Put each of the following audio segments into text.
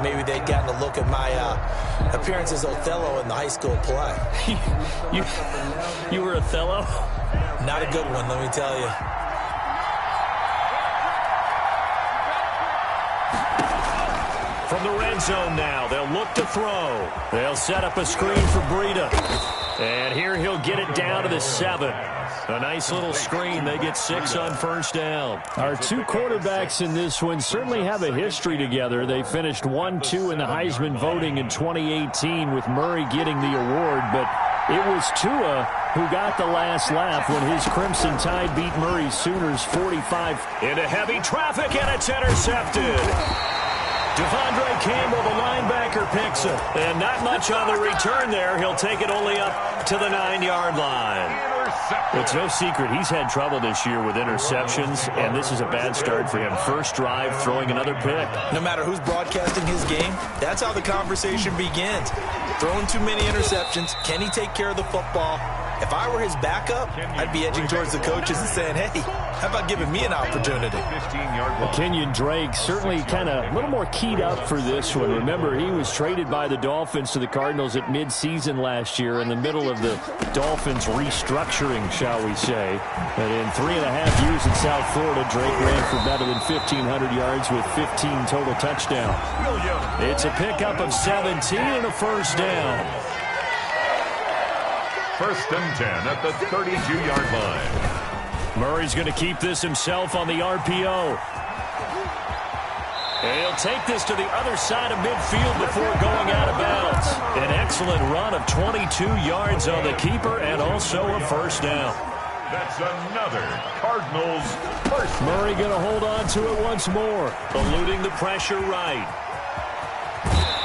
maybe they'd gotten a look at my appearance as Othello in the high school play. You were Othello? Not a good one, let me tell you. From the red zone now, they'll look to throw. They'll set up a screen for Breida. And here he'll get it down to the 7. A nice little screen. They get 6 on first down. Our two quarterbacks in this one certainly have a history together. They finished 1-2 in the Heisman voting in 2018 with Murray getting the award. But it was Tua who got the last laugh when his Crimson Tide beat Murray's Sooners 45. Into heavy traffic, and it's intercepted. Devondre Campbell, the linebacker, picks it. And not much on the return there. He'll take it only up to the 9-yard line. It's no secret he's had trouble this year with interceptions, and this is a bad start for him. First drive, throwing another pick. No matter who's broadcasting his game, that's how the conversation begins. Throwing too many interceptions. Can he take care of the football? If I were his backup, I'd be edging towards the coaches and saying, hey, how about giving me an opportunity? Kenyon Drake certainly kind of a little more keyed up for this one. Remember, he was traded by the Dolphins to the Cardinals at midseason last year in the middle of the Dolphins restructuring, shall we say. And in 3.5 years in South Florida, Drake ran for better than 1,500 yards with 15 total touchdowns. It's a pickup of 17 and a first down. First and 10 at the 32-yard line. Murray's going to keep this himself on the RPO. And he'll take this to the other side of midfield before going out of bounds. An excellent run of 22 yards on the keeper and also a first down. That's another Cardinals first down. Murray going to hold on to it once more. Eluding the pressure right.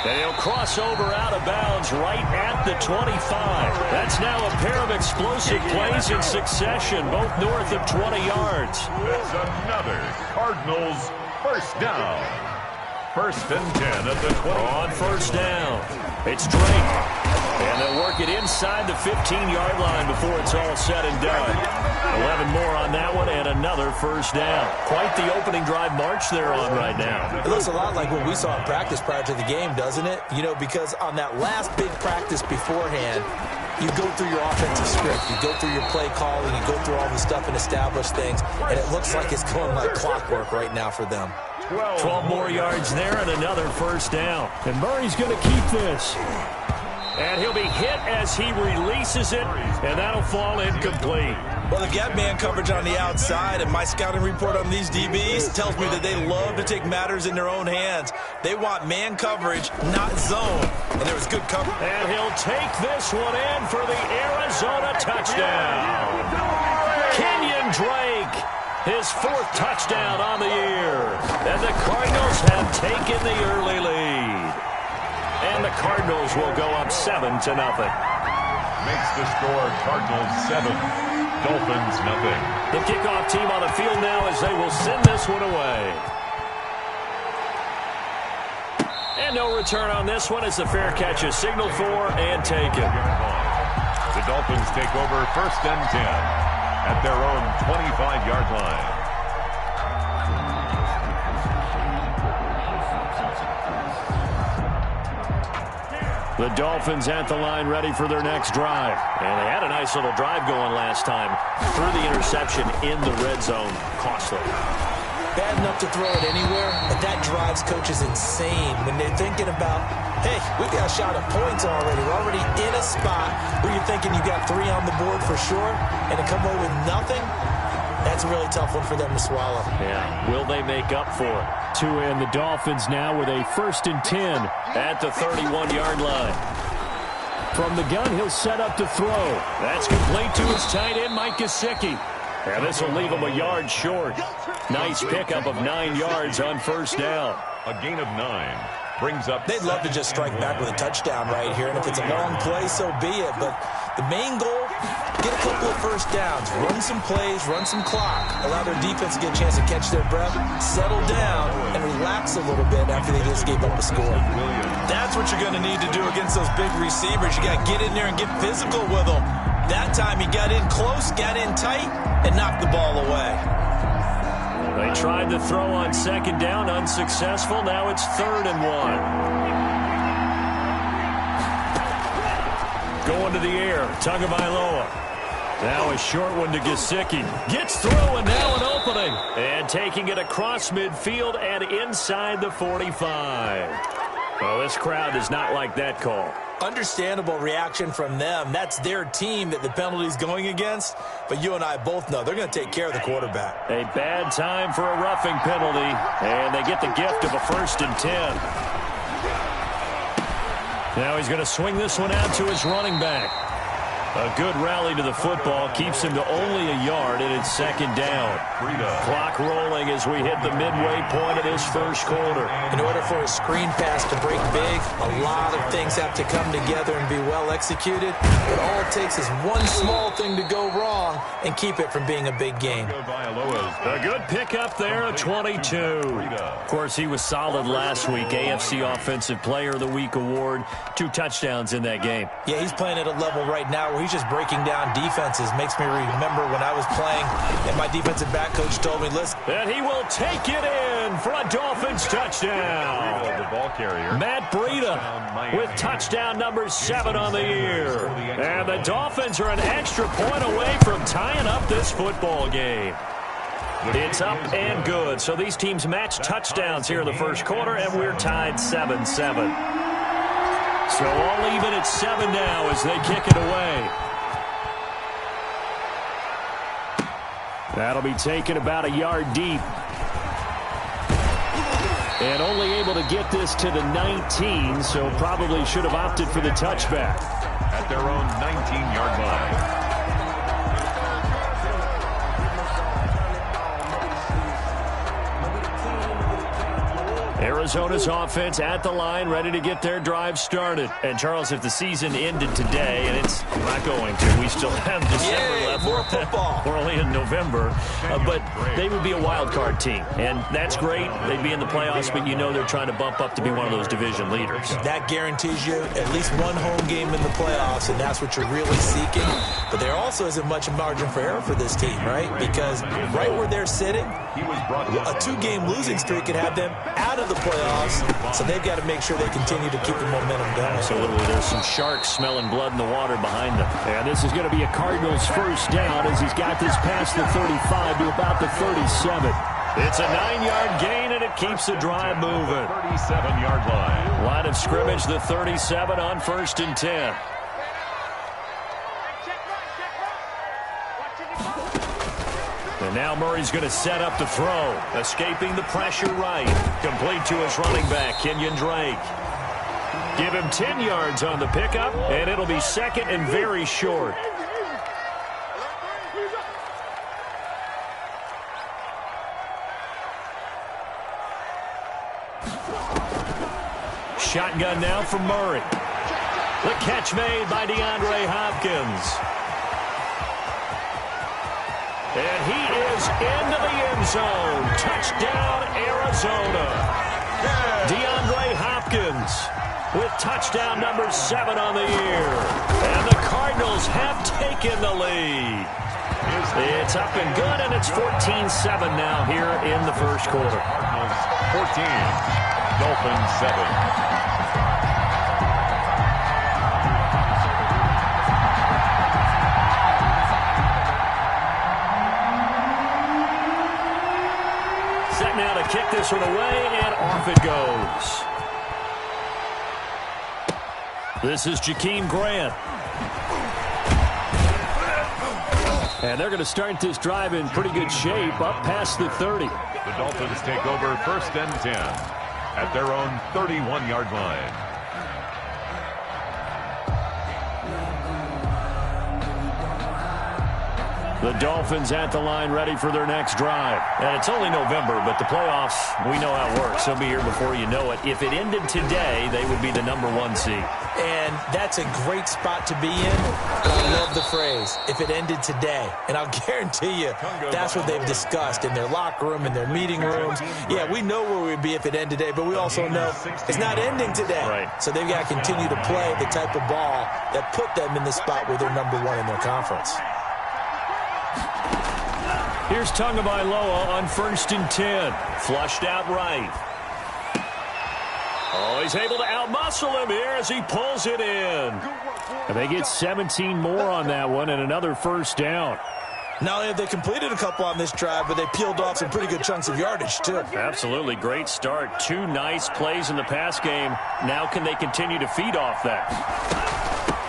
And he'll cross over out of bounds right at the 25. That's now a pair of explosive plays in succession, both north of 20 yards. That's another Cardinals first down. First and 10 at the 20. On first down, it's Drake. And they'll work it inside the 15-yard line before it's all said and done. 11 more on that one and another first down. Quite the opening drive march they're on right now. It looks a lot like what we saw in practice prior to the game, doesn't it? You know, because on that last big practice beforehand, you go through your offensive script. You go through your play calling. You go through all the stuff and establish things. And it looks like it's going like clockwork right now for them. 12 more yards there and another first down. And Murray's going to keep this. And he'll be hit as he releases it, and that'll fall incomplete. Well, they've got man coverage on the outside, and my scouting report on these DBs tells me that they love to take matters in their own hands. They want man coverage, not zone. And there was good coverage. And he'll take this one in for the Arizona touchdown. Kenyon Drake, his 4th touchdown on the year. And the Cardinals have taken the early lead. And the Cardinals will go up 7-0. Makes the score Cardinals 7, Dolphins nothing. The kickoff team on the field now as they will send this one away. And no return on this one as the fair catch is signaled for and taken. The Dolphins take over first and 10 at their own 25-yard line. The Dolphins at the line ready for their next drive. And they had a nice little drive going last time. Through the interception in the red zone. Costly. Bad enough to throw it anywhere, but that drives coaches insane when they're thinking about, hey, we got a shot at points already. We're already in a spot where you're thinking you got 3 on the board for sure, and to come away with nothing, that's a really tough one for them to swallow. Yeah, will they make up for it? Tua and the Dolphins now with a 1st and 10 at the 31-yard line. From the gun, he'll set up to throw. That's complete to his tight end, Mike Gesicki. And this will leave him a yard short. Nice pickup of 9 yards on first down. A gain of 9 brings up. They'd love to just strike back with a touchdown right here, and if it's a long play, so be it. But the main goal, get a couple of first downs, run some plays, run some clock, allow their defense to get a chance to catch their breath, settle down, and relax a little bit after they just gave up a score. That's what you're going to need to do against those big receivers. You got to get in there and get physical with them. That time he got in close, got in tight, and knocked the ball away. They tried to throw on second down, unsuccessful. Now it's 3rd and 1. one to the air. Tagovailoa. Now a short one to Gesicki. Gets through, and now an opening. And taking it across midfield and inside the 45. Well, this crowd does not like that call. Understandable reaction from them. That's their team that the penalty's going against. But you and I both know they're going to take care of the quarterback. A bad time for a roughing penalty. And they get the gift of a 1st and 10. Now he's going to swing this one out to his running back. A good rally to the football keeps him to only a yard, and it's 2nd down. Clock rolling as we hit the midway point of this first quarter. In order for a screen pass to break big, a lot of things have to come together and be well executed. But all it takes is one small thing to go wrong and keep it from being a big game. A good pickup there, a 22. Of course, he was solid last week. AFC Offensive Player of the Week award. 2 touchdowns in that game. Yeah, he's playing at a level right now where he's just breaking down defenses. Makes me remember when I was playing and my defensive back coach told me, listen. And he will take it in for a Dolphins touchdown. The ball carrier. Matt Breida with touchdown number 7 on the year. And the Dolphins are an extra point away from tying up this football game. It's up and good. So these teams match touchdowns here in the first quarter, and we're tied 7-7. So all even at 7 now as they kick it away. That'll be taken about a yard deep. And only able to get this to the 19, so probably should have opted for the touchback. At their own 19-yard line. Arizona's offense at the line, ready to get their drive started. And, Charles, if the season ended today, and it's not going to, we still have December left. More football. We're only in November. But they would be a wild card team. And that's great. They'd be in the playoffs, but you know they're trying to bump up to be one of those division leaders. That guarantees you at least one home game in the playoffs, and that's what you're really seeking. But there also isn't much margin for error for this team, right? Because right where they're sitting, a 2-game losing streak could have them out of the playoffs, so they've got to make sure they continue to keep the momentum going. Absolutely. There's some sharks smelling blood in the water behind them. And this is going to be a Cardinals first down as he's got this past the 35 to about the 37. It's a 9-yard gain, and it keeps the drive moving. 37-yard line. Line of scrimmage, the 37 on 1st and 10. And now Murray's going to set up the throw. Escaping the pressure right. Complete to his running back, Kenyon Drake. Give him 10 yards on the pickup, and it'll be 2nd and very short. Shotgun now for Murray. The catch made by DeAndre Hopkins. And he is into the end zone. Touchdown, Arizona. DeAndre Hopkins with touchdown number 7 on the year. And the Cardinals have taken the lead. It's up and good, and it's 14-7 now here in the first quarter. Cardinals 14, Dolphins 7. Now to kick this one away, and off it goes. This is Jakeem Grant. And they're going to start this drive in pretty good shape, up past the 30. The Dolphins take over 1st and 10 at their own 31-yard line. The Dolphins at the line, ready for their next drive. And it's only November, but the playoffs, we know how it works. They'll be here before you know it. If it ended today, they would be the number 1 seed. And that's a great spot to be in. I love the phrase, if it ended today. And I'll guarantee you, that's what they've discussed in their locker room, in their meeting rooms. Yeah, we know where we'd be if it ended today, but we also know it's not ending today. Right. So they've got to continue to play the type of ball that put them in the spot where they're number 1 in their conference. Here's Tagovailoa on 1st and 10. Flushed out right. Oh, he's able to outmuscle him here as he pulls it in. And they get 17 more on that one and another first down. Not only have they completed a couple on this drive, but they peeled off some pretty good chunks of yardage, too. Absolutely great start. 2 nice plays in the pass game. Now can they continue to feed off that?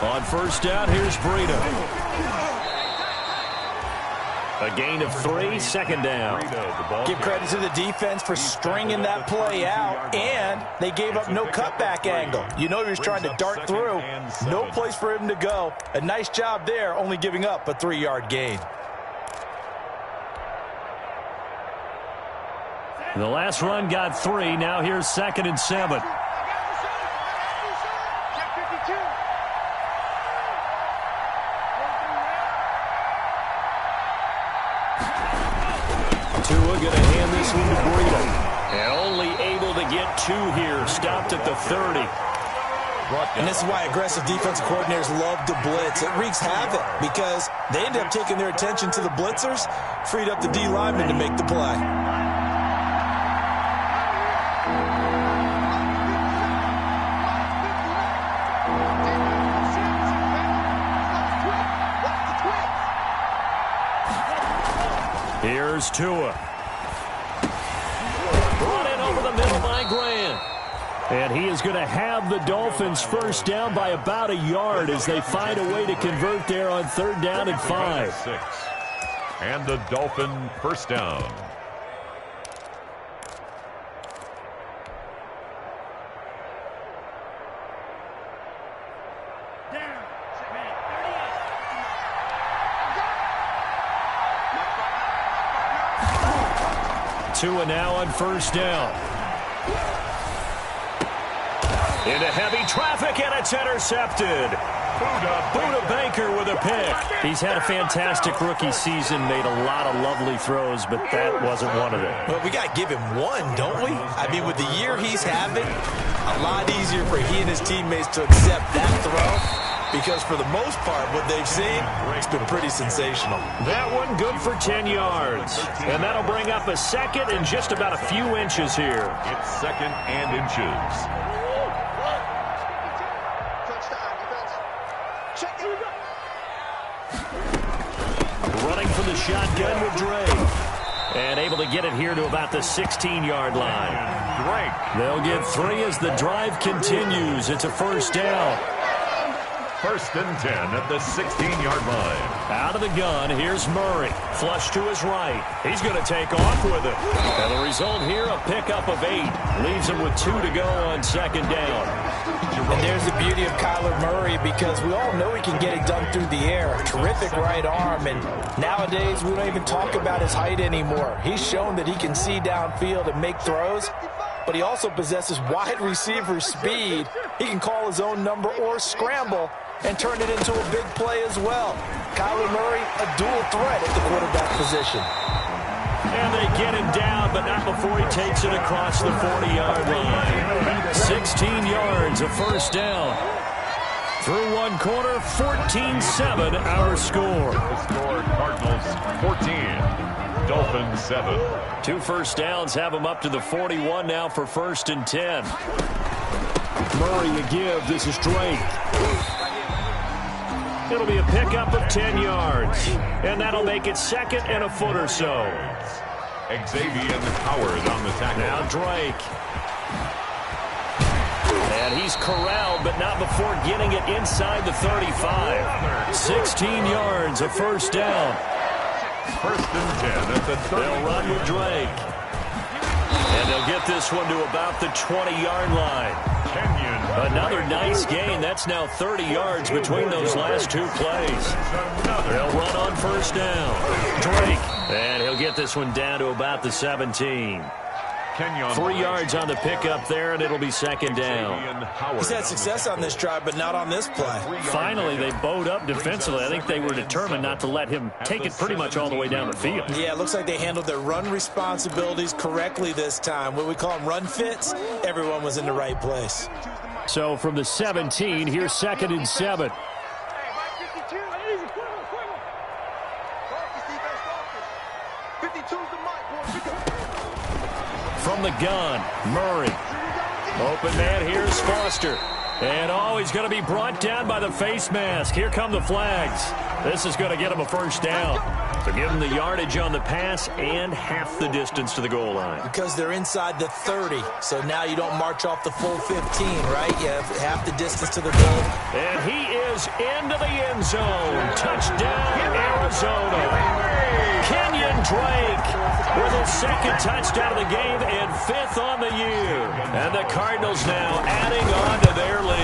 On first down, here's Breida. A gain of 3, second down. Give credit to the defense for stringing that play out, and they gave up no cutback angle. You know he was trying to dart through. No place for him to go. A nice job there, only giving up a 3-yard gain. The last run got 3. Now here's 2nd and 7. Tua going to hand this one to Breida. And only able to get 2 here. Stopped at the 30. And this is why aggressive defensive coordinators love to blitz. It wreaks havoc because they end up taking their attention to the blitzers, freed up the D lineman to make the play. Here's Tua. Brought in over the middle by Grant. And he is going to have the Dolphins first down by about a yard as they find a way to convert there on 3rd down and 5. 6. And the Dolphin first down. Tua now on first down. Into heavy traffic, and it's intercepted. Buda Baker with a pick. He's had a fantastic rookie season, made a lot of lovely throws, but that wasn't one of them. Well, we got to give him one, don't we? I mean, with the year he's having, a lot easier for he and his teammates to accept that throw. Because for the most part, what they've seen, it's been pretty sensational. That one good for 10 yards. And that'll bring up a 2nd and just about a few inches here. It's 2nd and inches. Running for the shotgun with Drake. And able to get it here to about the 16-yard line. Drake. They'll get 3 as the drive continues. It's a first down. 1st and 10 at the 16-yard line. Out of the gun, here's Murray. Flush to his right. He's going to take off with it. And the result here, a pickup of 8. Leaves him with 2 to go on 2nd down. And there's the beauty of Kyler Murray because we all know he can get it done through the air. Terrific right arm. And nowadays, we don't even talk about his height anymore. He's shown that he can see downfield and make throws. But he also possesses wide receiver speed. He can call his own number or scramble and turn it into a big play as well. Kyler Murray, a dual threat at the quarterback position. And they get him down, but not before he takes it across the 40-yard line. 16 yards, a first down. Through one quarter, 14-7, our score. The score, Cardinals 14, Dolphins 7. 2 first downs have them up to the 41 now for 1st and 10. Murray to give. This is Drake. It'll be a pickup of 10 yards. And that'll make it 2nd and a foot or so. Xavier Howard on the tackle. Now Drake. And he's corralled, but not before getting it inside the 35. 16 yards, a first down. 1st and 10 at the 30. They'll run with Drake. And they'll get this one to about the 20-yard line. Another nice gain. That's now 30 yards between those last 2 plays. They'll run on first down. Drake. And he'll get this one down to about the 17. 3 yards on the pickup there, and it'll be 2nd down. He's had success on this drive, but not on this play. Finally, they bowed up defensively. I think they were determined not to let him take it pretty much all the way down the field. Yeah, it looks like they handled their run responsibilities correctly this time. What we call them run fits, everyone was in the right place. So from the 17, here's 2nd and 7. From the gun, Murray. Open man, here's Foster. And, he's going to be brought down by the face mask. Here come the flags. This is going to get him a first down. So give him the yardage on the pass and half the distance to the goal line. Because they're inside the 30, so now you don't march off the full 15, right? You have half the distance to the goal. And he is into the end zone. Touchdown, Arizona. Kenyon Drake with his second touchdown of the game and 5th on the year. And the Cardinals now adding on to their lead.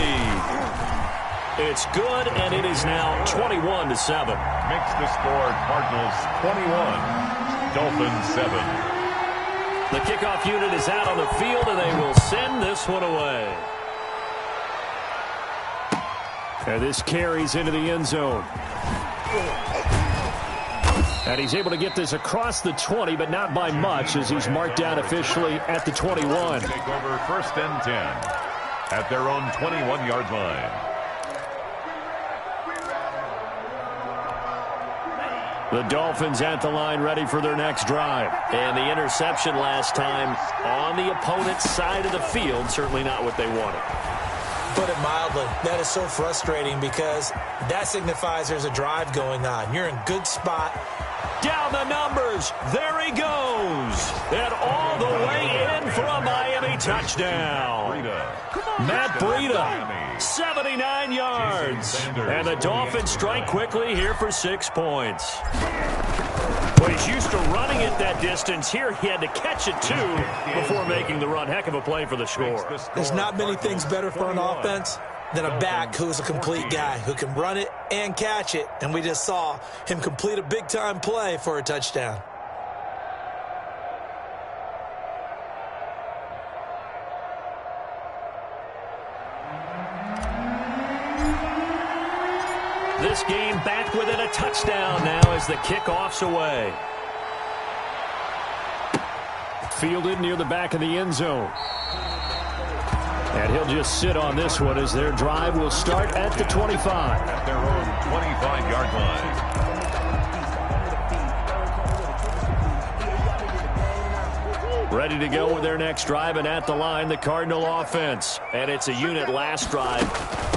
It's good, and it is now 21-7. Makes the score Cardinals 21, Dolphins 7. The kickoff unit is out on the field, and they will send this one away. And this carries into the end zone. And he's able to get this across the 20, but not by much, as he's marked down officially at the 21. Take over 1st and 10 at their own 21-yard line. The Dolphins at the line, ready for their next drive. And the interception last time on the opponent's side of the field, certainly not what they wanted. Put it mildly, that is so frustrating because that signifies there's a drive going on. You're in good spot. Down the numbers. There he goes. And all the way in for a Miami touchdown. Matt Breida, 79 yards. And the Dolphins strike quickly here for 6 points. Well, he's used to running it that distance. Here he had to catch it, too, before making the run. Heck of a play for the score. There's not many things better for an offense than a back who's a complete guy, who can run it and catch it. And we just saw him complete a big-time play for a touchdown. This game back within a touchdown now as the kickoff's away. Fielded near the back of the end zone. And he'll just sit on this one as their drive will start at the 25. At their own 25-yard line. Ready to go with their next drive, and at the line, the Cardinal offense. And it's a unit last drive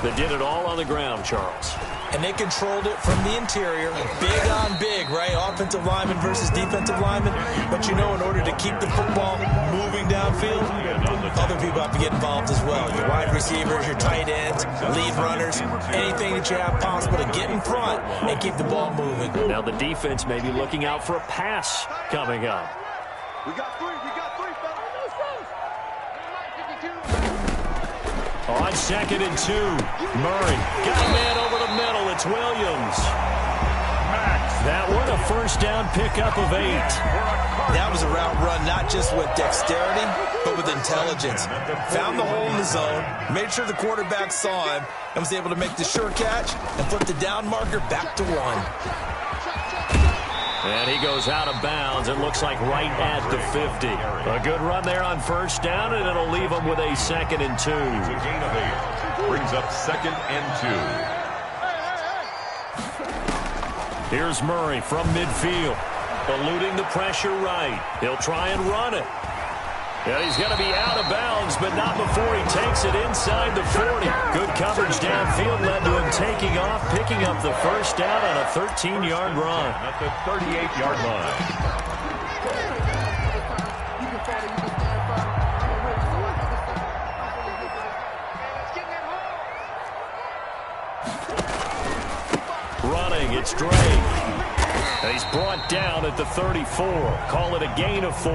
that did it all on the ground, Charles. And they controlled it from the interior, big on big, right? Offensive lineman versus defensive lineman. But you know, in order to keep the football moving downfield, other people have to get involved as well. Your wide receivers, your tight ends, lead runners, anything that you have possible to get in front and keep the ball moving. Now the defense may be looking out for a pass coming up. We got three, On 2nd and 2, Murray got a man over the middle. It's Williams. That one a first down pickup of 8. That was a route run not just with dexterity, but with intelligence. Found the hole in the zone, made sure the quarterback saw him, and was able to make the sure catch and flip the down marker back to 1. And he goes out of bounds. It looks like right at the 50. A good run there on first down, and it'll leave him with a 2nd and 2. It's a gain of 8. Brings up 2nd and 2. Here's Murray from midfield. Eluding the pressure right. He'll try and run it. And he's going to be out of bounds, but not before he takes it inside the 40. Good coverage downfield led to him taking off, picking up the first down on a 13-yard run. At the 38-yard line. Running, it's Drake. And he's brought down at the 34. Call it a gain of 4.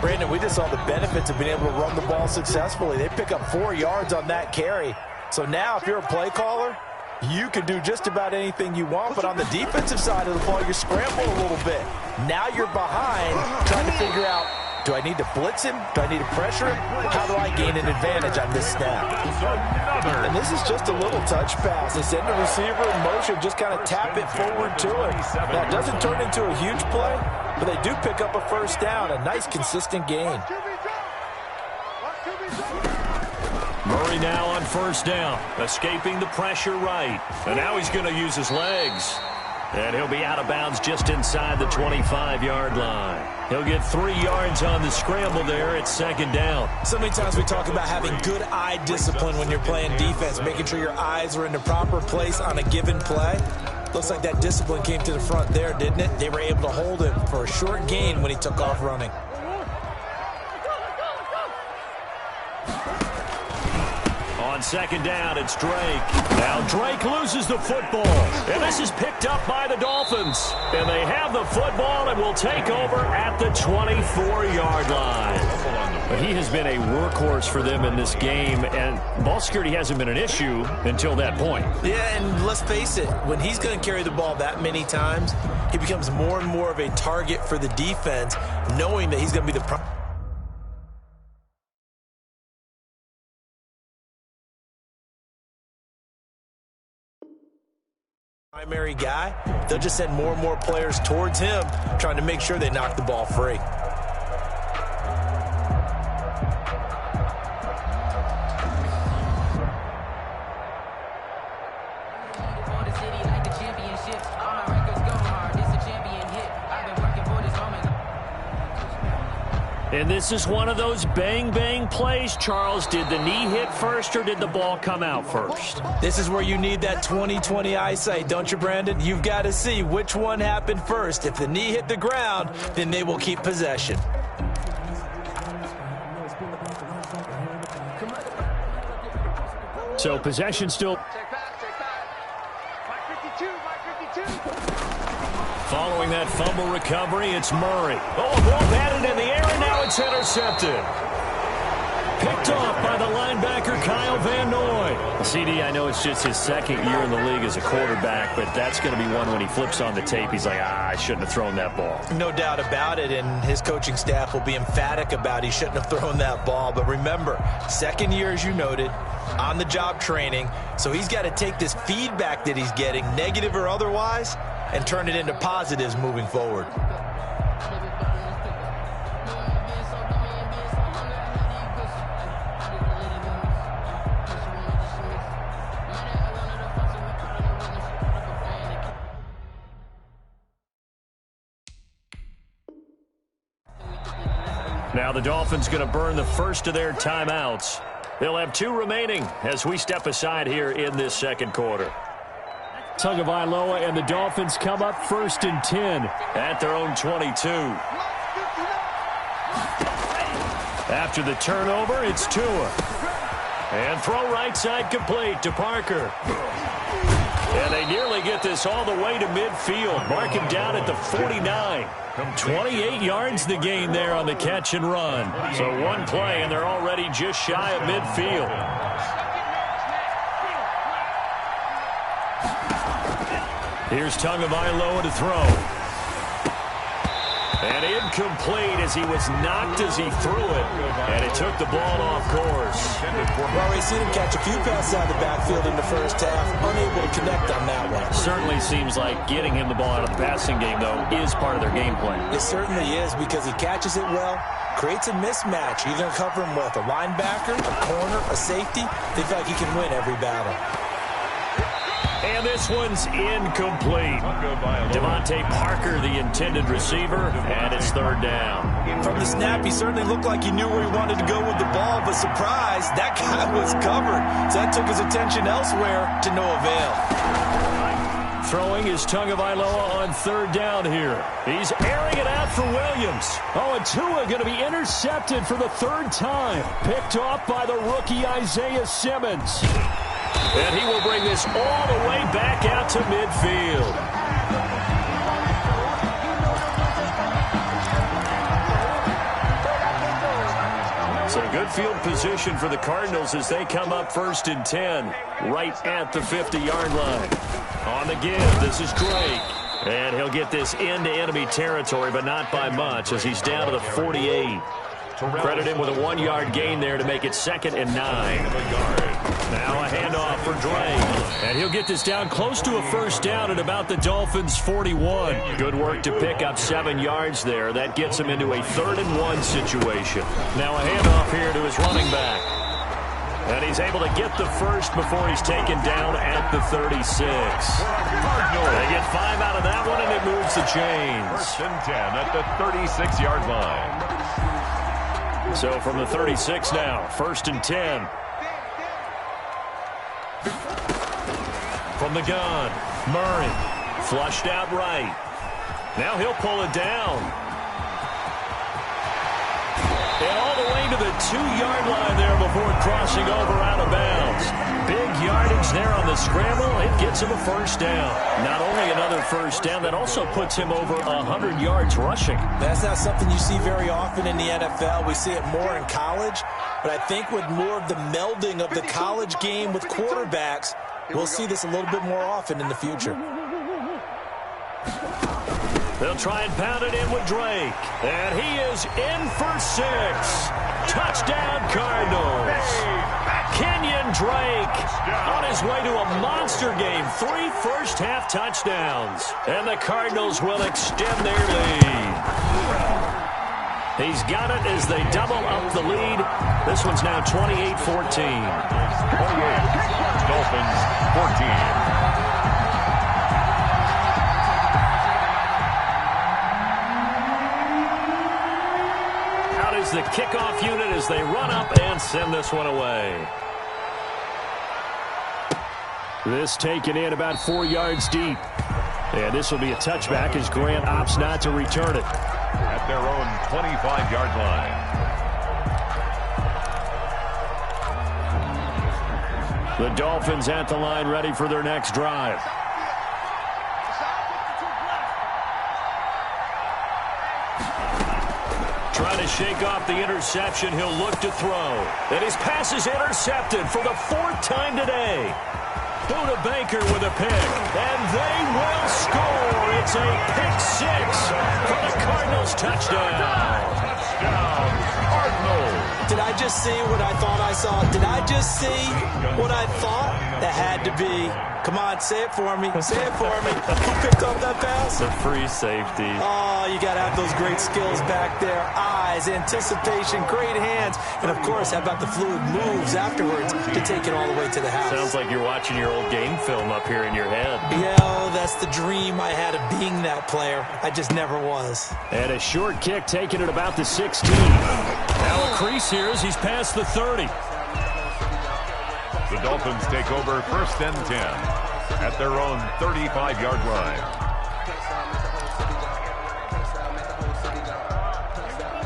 Brandon, we just saw the benefits of being able to run the ball successfully. They pick up 4 yards on that carry. So now if you're a play caller, you can do just about anything you want. But on the defensive side of the ball, you're scrambling a little bit. Now you're behind trying to figure out, do I need to blitz him? Do I need to pressure him? How do I gain an advantage on this snap? And this is just a little touch pass. They send the receiver in motion, just kind of tap it forward to him. Now, it doesn't turn into a huge play, but they do pick up a first down, a nice, consistent gain. Murray now on first down, escaping the pressure right. And now he's going to use his legs. And he'll be out of bounds just inside the 25-yard line. He'll get 3 yards on the scramble there at second down. So many times we talk about having good eye discipline when you're playing defense, making sure your eyes are in the proper place on a given play. Looks like that discipline came to the front there, didn't it? They were able to hold him for a short gain when he took off running. On second down, it's Drake. Now Drake loses the football. And this is picked up by the Dolphins. And they have the football and will take over at the 24-yard line. But he has been a workhorse for them in this game, and ball security hasn't been an issue until that point. Yeah, and let's face it, when he's going to carry the ball that many times, he becomes more and more of a target for the defense, knowing that he's going to be the primary guy. They'll just send more and more players towards him, trying to make sure they knock the ball free. And this is one of those bang-bang plays, Charles. Did the knee hit first or did the ball come out first? This is where you need that 20/20 eyesight, don't you, Brandon? You've got to see which one happened first. If the knee hit the ground, then they will keep possession. So possession still. Following that fumble recovery, it's Murray. Oh, ball batted in the air, and now it's intercepted. Picked off by the linebacker, Kyle Van Noy. CD, I know it's just his second year in the league as a quarterback, but that's going to be one when he flips on the tape. He's like, I shouldn't have thrown that ball. No doubt about it, and his coaching staff will be emphatic about he shouldn't have thrown that ball. But remember, second year, as you noted, on-the-job training, so he's got to take this feedback that he's getting, negative or otherwise, and turn it into positives moving forward. Now the Dolphins going to burn the first of their timeouts. They'll have 2 remaining as we step aside here in this second quarter. Tagovailoa and the Dolphins come up 1st and 10 at their own 22. After the turnover, it's Tua. And throw right side complete to Parker. And they nearly get this all the way to midfield. Mark him down at the 49. 28 yards the gain there on the catch and run. So one play, and they're already just shy of midfield. Here's Tagovailoa to throw. And incomplete as he was knocked as he threw it. And it took the ball off course. Well, we've seen him catch a few passes out of the backfield in the first half. Unable to connect on that one. Certainly seems like getting him the ball out of the passing game, though, is part of their game plan. It certainly is, because he catches it well, creates a mismatch. You're going to cover him with a linebacker, a corner, a safety. They feel like he can win every battle. And this one's incomplete. Devontae Parker, the intended receiver, and it's 3rd down. From the snap, he certainly looked like he knew where he wanted to go with the ball, but surprise, that guy was covered. So that took his attention elsewhere to no avail. Throwing is Tagovailoa on 3rd down here. He's airing it out for Williams. Oh, and Tua going to be intercepted for the 3rd time. Picked off by the rookie Isaiah Simmons. And he will bring this all the way back out to midfield. So good field position for the Cardinals as they come up 1st and 10, right at the 50-yard line. On the give, this is Drake. And he'll get this into enemy territory, but not by much as he's down to the 48. Credit him with a 1-yard gain there to make it 2nd and 9. Now a handoff for Drake. And he'll get this down close to a 1st down at about the Dolphins' 41. Good work to pick up 7 yards there. That gets him into a 3rd and 1 situation. Now a handoff here to his running back. And he's able to get the first before he's taken down at the 36. They get 5 out of that one, and it moves the chains. 1st and 10 at the 36-yard line. So from the 36 now, 1st and 10. From the gun, Murray. Flushed out right. Now he'll pull it down. And all the way to the 2-yard line there before crossing over out of bounds. Big yardage there on the scramble. It gets him a first down. Not only another first down, that also puts him over 100 yards rushing. That's not something you see very often in the NFL. We see it more in college. But I think with more of the melding of the college game with quarterbacks, we'll see this a little bit more often in the future. They'll try and pound it in with Drake. And he is in for 6. Touchdown, Cardinals. Kenyon Drake on his way to a monster game. 3 first-half touchdowns. And the Cardinals will extend their lead. He's got it as they double up the lead. This one's now 28-14. 28. Dolphins 14. The kickoff unit as they run up and send this one away. This taken in about 4 yards deep. And this will be a touchback as Grant opts not to return it. At their own 25-yard line. The Dolphins at the line ready for their next drive. Trying to shake off the interception. He'll look to throw. And his pass is intercepted for the 4th time today. Buda Baker with a pick. And they will score. It's a pick 6 for the Cardinals touchdown. Touchdown, Cardinals. Did I just see what I thought I saw? Did I just see what I thought? That had to be. Come on, say it for me. Say it for me. Who picked up that pass? The free safety. Oh, you got to have those great skills back there. Eyes, anticipation, great hands. And, of course, how about the fluid moves afterwards to take it all the way to the house? Sounds like you're watching your old game film up here in your head. Yeah, oh, that's the dream I had of being that player. I just never was. And a short kick taken at about the 16. Now a crease here as he's past the 30. The Dolphins take over 1st and 10 at their own 35-yard line.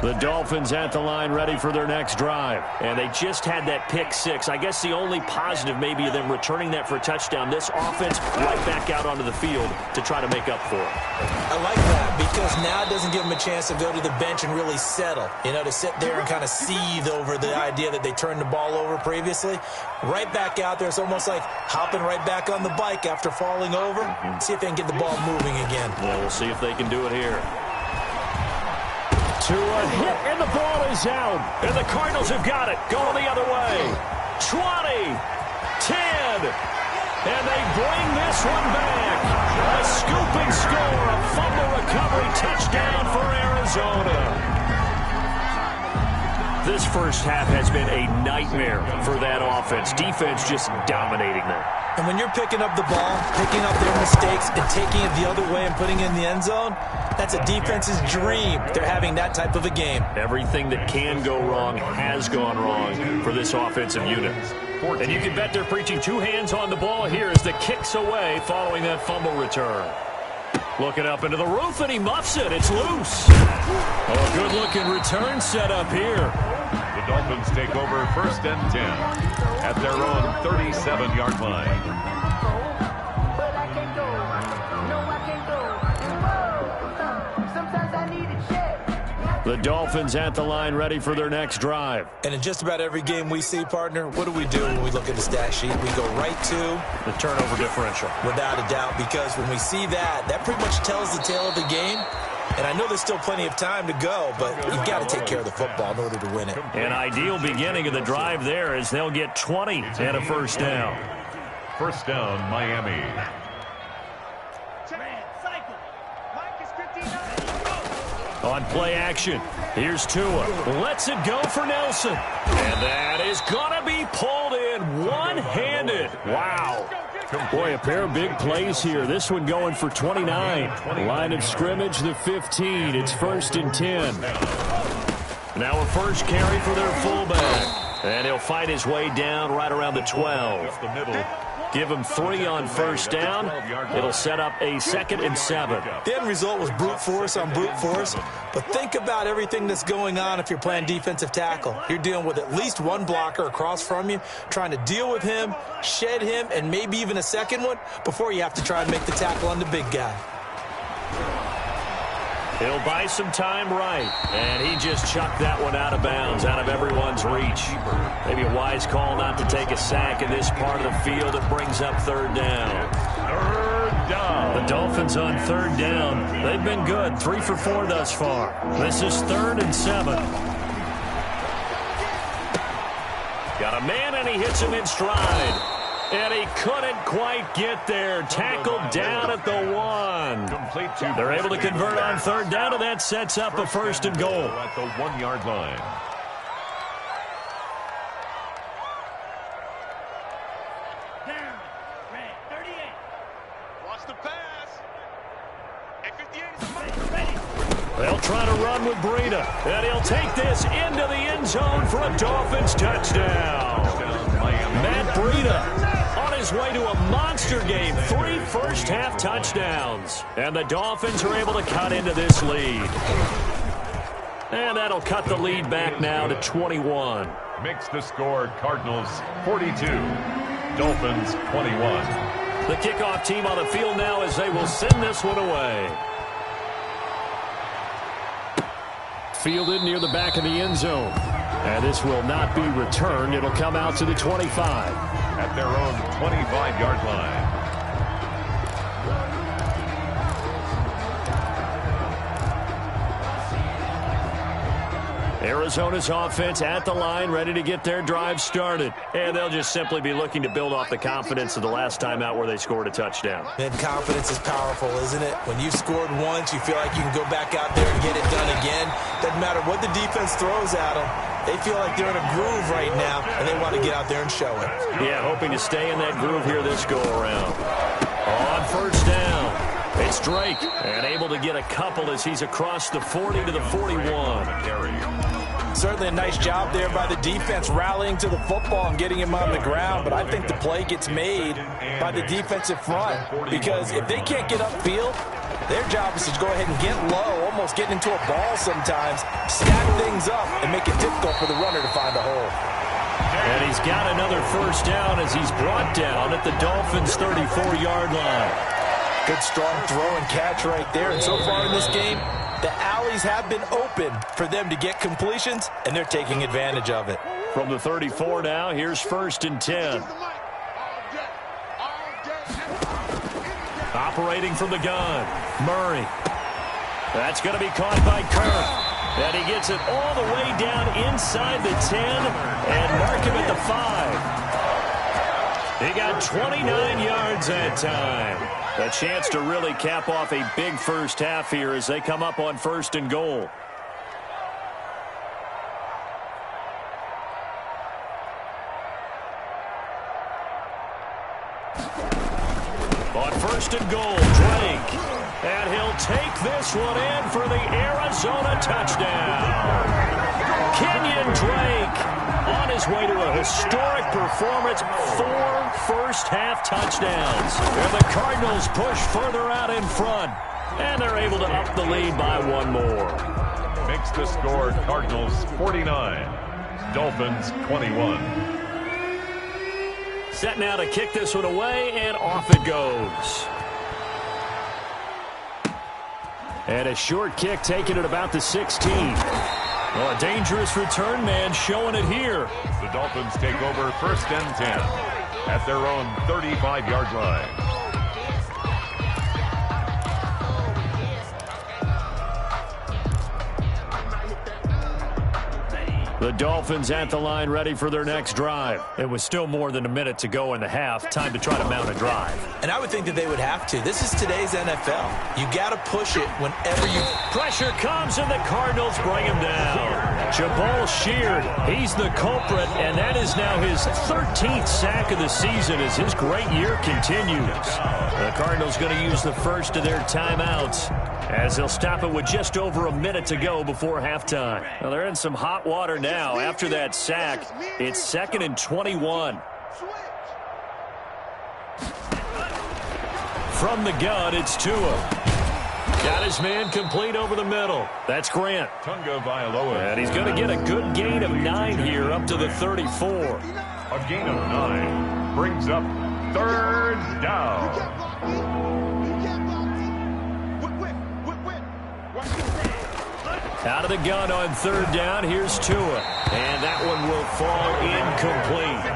The Dolphins at the line ready for their next drive. And they just had that pick 6. I guess the only positive maybe of them returning that for a touchdown. This offense right back out onto the field to try to make up for it. I like that because now it doesn't give them a chance to go to the bench and really settle. You know, to sit there and kind of seethe over the idea that they turned the ball over previously. Right back out there. It's almost like hopping right back on the bike after falling over. See if they can get the ball moving again. Well, we'll see if they can do it here. To a hit, and the ball is out. And the Cardinals have got it. Going the other way. 20, 10, and they bring this one back. A scooping score, a fumble recovery touchdown for Arizona. This first half has been a nightmare for that offense. Defense just dominating them. And when you're picking up the ball, picking up their mistakes, and taking it the other way and putting it in the end zone, that's a defense's dream. They're having that type of a game. Everything that can go wrong has gone wrong for this offensive unit. And you can bet they're preaching 2 hands on the ball here as the kick's away following that fumble return. Looking up into the roof, and he muffs it. It's loose. Oh, a good-looking return set up here. The Dolphins take over 1st and 10 at their own 37-yard line. The Dolphins at the line ready for their next drive. And in just about every game we see, partner, what do we do when we look at the stat sheet? We go right to the turnover differential. Without a doubt, because when we see that, that pretty much tells the tale of the game. And I know there's still plenty of time to go, but you've got to take care of the football in order to win it. An ideal beginning of the drive there as they'll get 20 and a first down. First down, Miami. On play action, here's Tua. Lets it go for Nelson. And that is going to be pulled in one-handed. Wow. Boy, a pair of big plays here. This one going for 29. Line of scrimmage, the 15. It's 1st and 10. Now a first carry for their fullback. And he'll fight his way down right around the 12. Give him 3 on first down. It'll set up a 2nd and 7. The end result was brute force on brute force. But think about everything that's going on if you're playing defensive tackle. You're dealing with at least one blocker across from you, trying to deal with him, shed him, and maybe even a second one before you have to try and make the tackle on the big guy. He'll buy some time right, and he just chucked that one out of bounds, out of everyone's reach. Maybe a wise call not to take a sack in this part of the field. It brings up 3rd down. 3rd down. The Dolphins on 3rd down. They've been good, 3 for 4 thus far. This is 3rd and 7. Got a man, and he hits him in stride. And he couldn't quite get there. Tackled down at the 1. They're able to convert on 3rd down, and that sets up a 1st and goal. At the 1-yard line. Down. Red, 38. Watch the pass. At 58 is They'll try to run with Breida, and he'll take this into the end zone for a Dolphins touchdown. Matt Breida on his way to a monster game. 3 first-half touchdowns. And the Dolphins are able to cut into this lead. And that'll cut the lead back now to 21. Makes the score Cardinals 42, Dolphins 21. The kickoff team on the field now as they will send this one away. Fielded near the back of the end zone. And this will not be returned. It'll come out to the 25. At their own 25-yard line. Arizona's offense at the line, ready to get their drive started. And they'll just simply be looking to build off the confidence of the last time out where they scored a touchdown. And confidence is powerful, isn't it? When you've scored once, you feel like you can go back out there and get it done again. Doesn't matter what the defense throws at them. They feel like they're in a groove right now, and they want to get out there and show it. Yeah, hoping to stay in that groove here this go-around. On first down, it's Drake, and able to get a couple as he's across the 40 to the 41. Certainly a nice job there by the defense rallying to the football and getting him on the ground, but I think the play gets made by the defensive front because if they can't get upfield, their job is to go ahead and get low, almost get into a ball sometimes, stack things up, and make it difficult for the runner to find a hole. And he's got another first down as he's brought down at the Dolphins' 34-yard line. Good strong throw and catch right there. And so far in this game, the alleys have been open for them to get completions, and they're taking advantage of it. From the 34 now, here's 1st and 10. Operating from the gun, Murray. That's going to be caught by Kirk. And he gets it all the way down inside the 10 and mark him at the 5. He got 29 yards that time. A chance to really cap off a big first half here as they come up on 1st and goal. On 1st and goal, Drake. And he'll take this one in for the Arizona touchdown. Kenyon Drake on his way to a historic performance. 4 first-half touchdowns. And the Cardinals push further out in front. And they're able to up the lead by 1 more. Makes the score Cardinals 49, Dolphins 21. Set now to kick this one away, and off it goes. And a short kick taken at about the 16. Well, a dangerous return man showing it here. The Dolphins take over 1st and 10 at their own 35-yard line. The Dolphins at the line, ready for their next drive. It was still more than a minute to go in the half. Time to try to mount a drive. And I would think that they would have to. This is today's NFL. You got to push it whenever you... Pressure comes, and the Cardinals bring him down. Jabal Sheard, he's the culprit, and that is now his 13th sack of the season as his great year continues. The Cardinals going to use the first of their timeouts as they'll stop it with just over a minute to go before halftime. Now, they're in some hot water now. After that sack, it's 2nd and 21. From the gun, it's Tua. Got his man complete over the middle. That's Grant. Tunga Vailoa. And he's going to get a good gain of 9 here up to the 34. A gain of 9 brings up 3rd down. Out of the gun on 3rd down. Here's Tua. And that one will fall incomplete.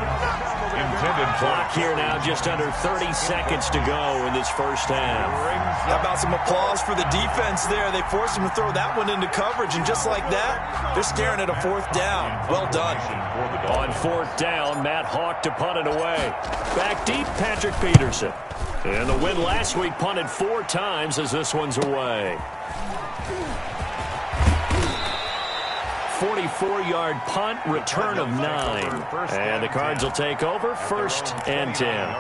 Intended Clock here now, just under 30 seconds to go in this first half. How about some applause for the defense there? They forced him to throw that one into coverage, and just like that, they're staring at a 4th down. Well done. On 4th down, Matt Hawk to punt it away. Back deep, Patrick Peterson. And the win last week punted 4 times as this one's away. 44-yard punt, return of 9. And the Cards will take over, 1st and 10.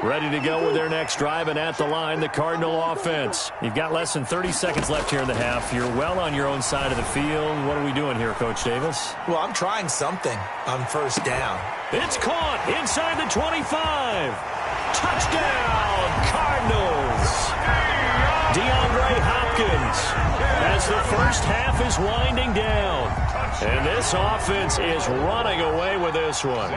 Ready to go with their next drive, and at the line, the Cardinal offense. You've got less than 30 seconds left here in the half. You're well on your own side of the field. What are we doing here, Coach Davis? Well, I'm trying something on 1st down. It's caught inside the 25. Touchdown, Cardinals. DeAndre Hopkins as the first half is winding down. And this offense is running away with this one.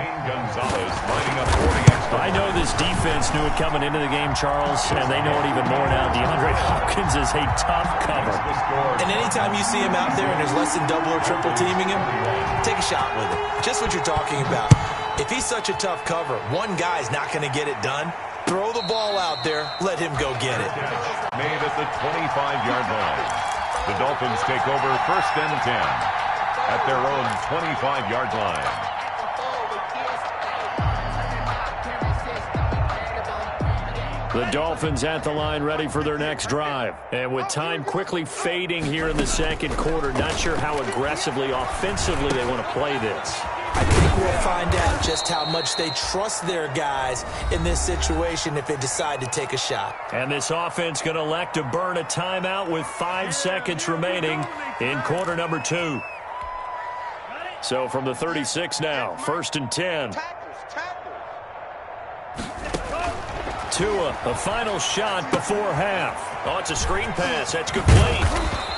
I know this defense knew it coming into the game, Charles, and they know it even more now. DeAndre Hopkins is a tough cover. And anytime you see him out there and there's less than double or triple teaming him, take a shot with him. Just what you're talking about. If he's such a tough cover, one guy's not going to get it done. Throw the ball out there. Let him go get it. Made at the 25-yard line. The Dolphins take over 1st and 10 at their own 25-yard line. The Dolphins at the line, ready for their next drive. And with time quickly fading here in the 2nd quarter, not sure how aggressively, offensively they want to play this. I think we'll find out just how much they trust their guys in this situation if they decide to take a shot. And this offense going to elect to burn a timeout with 5 seconds remaining in quarter number 2. So from the 36 now, 1st and 10. Tua, a final shot before half. Oh, it's a screen pass. That's complete.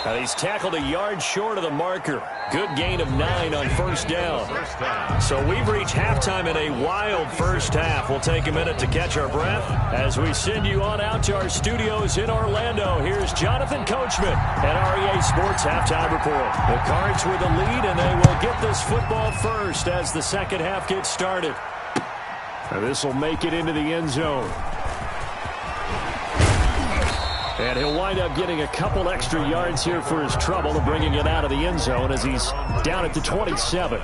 Now he's tackled a yard short of the marker. Good gain of 9 on 1st down. So we've reached halftime in a wild first half. We'll take a minute to catch our breath as we send you on out to our studios in Orlando. Here's Jonathan Coachman at REA Sports Halftime Report. The Cards with the lead, and they will get this football first as the 2nd half gets started. This will make it into the end zone. And he'll wind up getting a couple extra yards here for his trouble and bringing it out of the end zone as he's down at the 27.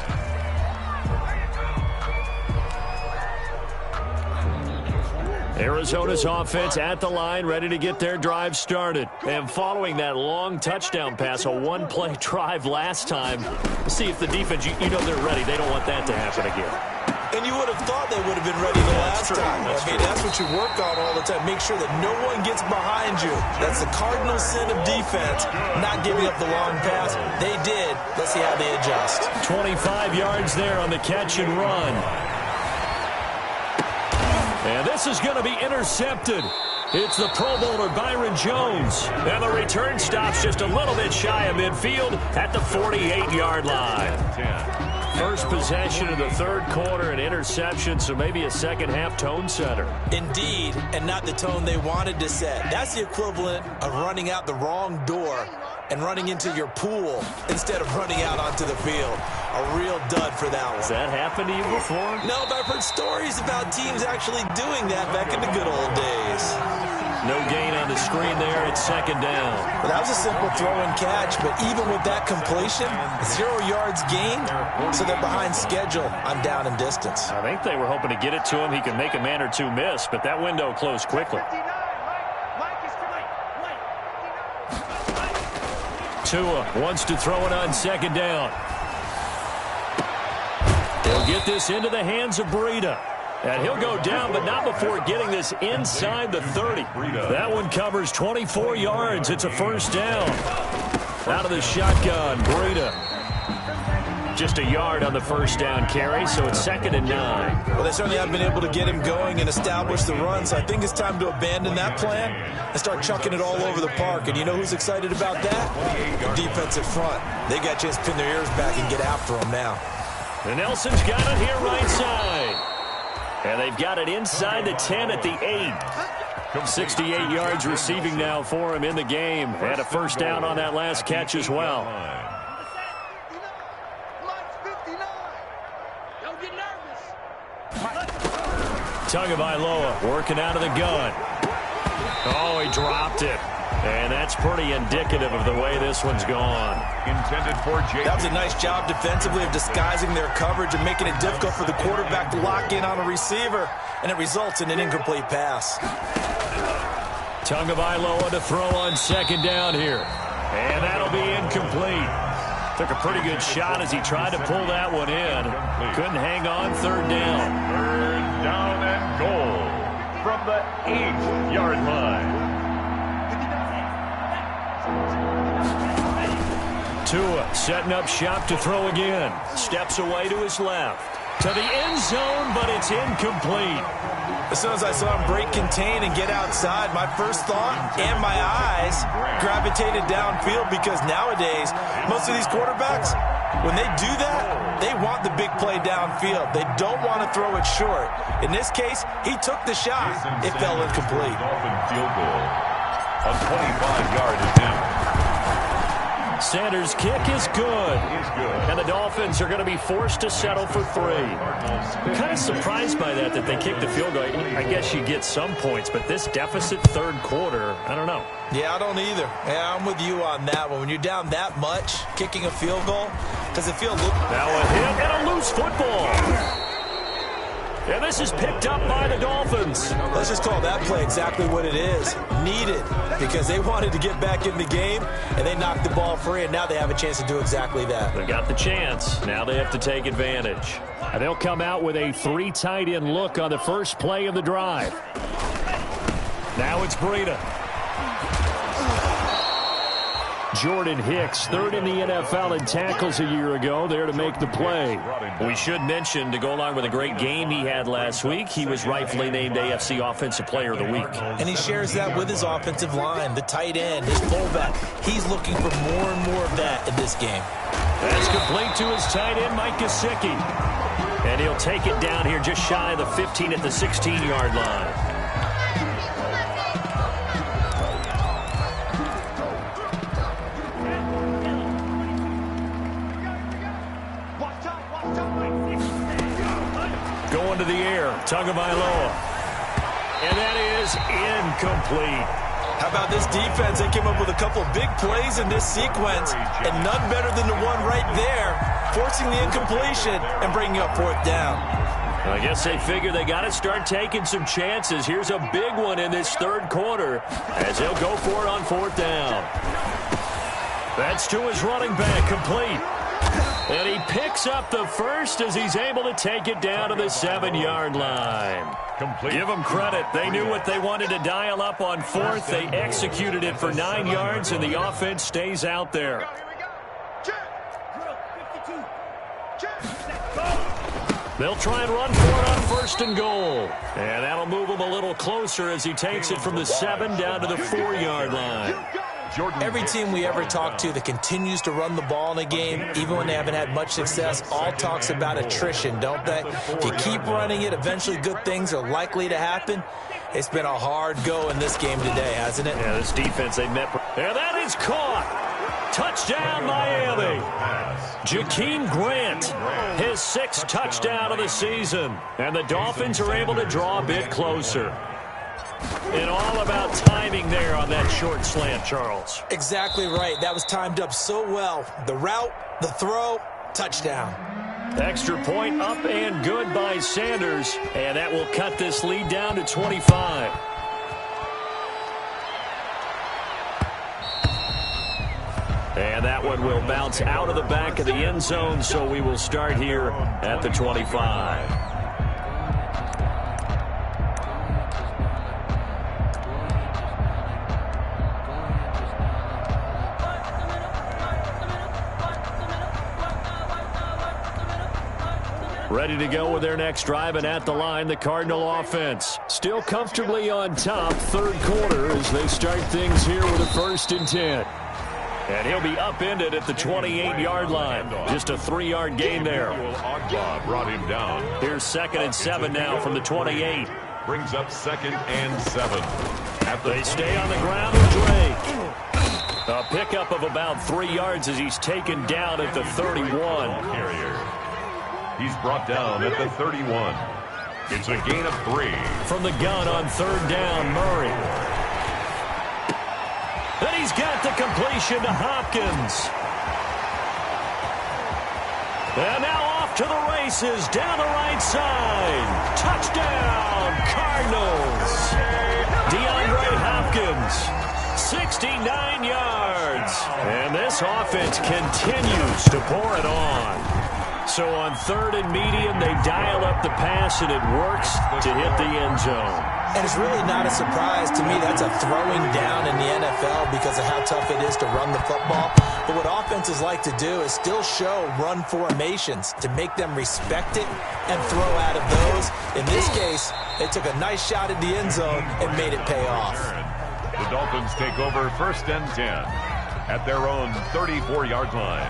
Arizona's offense at the line, ready to get their drive started. And following that long touchdown pass, a one-play drive last time, we'll see if the defense, you know they're ready. They don't want that to happen again. And you would have thought they would have been ready the last time. That's what you work on all the time. Make sure that no one gets behind you. That's the cardinal sin of defense, not giving up the long pass. They did. Let's see how they adjust. 25 yards there on the catch and run. And this is going to be intercepted. It's the Pro Bowler Byron Jones. And the return stops just a little bit shy of midfield at the 48-yard line. First possession of the 3rd quarter, an interception, so maybe a 2nd half tone setter. Indeed, and not the tone they wanted to set. That's the equivalent of running out the wrong door and running into your pool instead of running out onto the field. A real dud for that one. Has that happened to you before? No, but I've heard stories about teams actually doing that back in the good old days. No gain on the screen there. It's second down. Well, that was a simple throw and catch, but even with that completion, 0 yards gained, so they're behind schedule on down and distance. I think they were hoping to get it to him. He could make a man or two miss, but that window closed quickly. Tua wants to throw it on second down. He'll get this into the hands of Breida. And he'll go down, but not before getting this inside the 30. That one covers 24 yards. It's a first down. Out of the shotgun, Breida. Just a yard on the first down carry, so it's 2nd and 9. Well, they certainly have been able to get him going and establish the run, so I think it's time to abandon that plan and start chucking it all over the park. And you know who's excited about that? The defensive front. They got a chance to pin their ears back and get after him now. And Nelson's got it here right side. And they've got it inside the 10 at the 8. 68 yards receiving now for him in the game. Had a first down on that last catch as well. Tagovailoa working out of the gun. Oh, he dropped it. And that's pretty indicative of the way this one's gone. Intended for Jake. That was a nice job defensively of disguising their coverage and making it difficult for the quarterback to lock in on a receiver, and it results in an incomplete pass. Tagovailoa to throw on second down here. And that'll be incomplete. Took a pretty good shot as he tried to pull that one in. Couldn't hang on, third down. Third down and goal from the 8-yard line. Tua setting up shop to throw again. Steps away to his left. To the end zone, but it's incomplete. As soon as I saw him break contain and get outside, my first thought and my eyes gravitated downfield, because nowadays, most of these quarterbacks, when they do that, they want the big play downfield. They don't want to throw it short. In this case, he took the shot. It fell incomplete. Dolphin field goal. A 25-yard attempt. Sanders' kick is good. And the Dolphins are going to be forced to settle for 3. I'm kind of surprised by that they kicked the field goal. I guess you get some points, but this deficit third quarter, I don't know. Yeah, I don't either. Yeah, I'm with you on that one. When you're down that much, kicking a field goal, does it feel... Now a hit and a loose football. And this is picked up by the Dolphins. Let's just call that play exactly what it is. Needed, because they wanted to get back in the game, and they knocked the ball free, and now they have a chance to do exactly that. They got the chance. Now they have to take advantage. And they'll come out with a 3 tight end look on the first play of the drive. Now it's Breida. Jordan Hicks, 3rd in the NFL in tackles a year ago, there to make the play. We should mention, to go along with a great game he had last week, he was rightfully named AFC Offensive Player of the Week. And he shares that with his offensive line, the tight end, his fullback. He's looking for more and more of that in this game. That's complete to his tight end, Mike Gesicki. And he'll take it down here just shy of the 15 at the 16-yard line. Going to the air, Tagovailoa. And that is incomplete. How about this defense? They came up with a couple of big plays in this sequence, and none better than the one right there, forcing the incompletion and bringing up 4th down. I guess they figure they got to start taking some chances. Here's a big one in this third quarter as they'll go for it on 4th down. That's to his running back, complete. And he picks up the first as he's able to take it down to the 7-yard line. Complete. Give them credit. They knew what they wanted to dial up on 4th. They executed it for 9 yards, and the offense stays out there. They'll try and run for it on 1st and goal. And that'll move him a little closer as he takes it from the 7 down to the 4-yard line. Every team we ever talk to that continues to run the ball in a game, even when they haven't had much success, all talks about attrition, don't they? If you keep running it, eventually good things are likely to happen. It's been a hard go in this game today, hasn't it? Yeah, this defense, they met. And that is caught. Touchdown, Miami. Jakeem Grant, his 6th touchdown of the season. And the Dolphins are able to draw a bit closer. And all about timing there on that short slant, Charles. Exactly right. That was timed up so well. The route, the throw, touchdown. Extra point up and good by Sanders. And that will cut this lead down to 25. And that one will bounce out of the back of the end zone, so we will start here at the 25. Ready to go with their next drive, and at the line, the Cardinal offense. Still comfortably on top, third quarter, as they start things here with a 1st and 10. And he'll be upended at the 28-yard line. Just a 3-yard gain there. Brought him down. Here's 2nd and 7 now from the 28. Brings up 2nd and 7. They stay on the ground with Drake. A pickup of about 3 yards as he's taken down at the 31. Carrier. He's brought down at the 31. It's a gain of 3. From the gun on 3rd down, Murray. Then he's got the completion to Hopkins. And now off to the races down the right side. Touchdown, Cardinals. DeAndre Hopkins, 69 yards. And this offense continues to pour it on. So on 3rd and medium, they dial up the pass, and it works to hit the end zone. And it's really not a surprise to me. That's a throwing down in the NFL because of how tough it is to run the football. But what offenses like to do is still show run formations to make them respect it and throw out of those. In this case, they took a nice shot at the end zone and made it pay off. The Dolphins take over 1st and 10 at their own 34-yard line.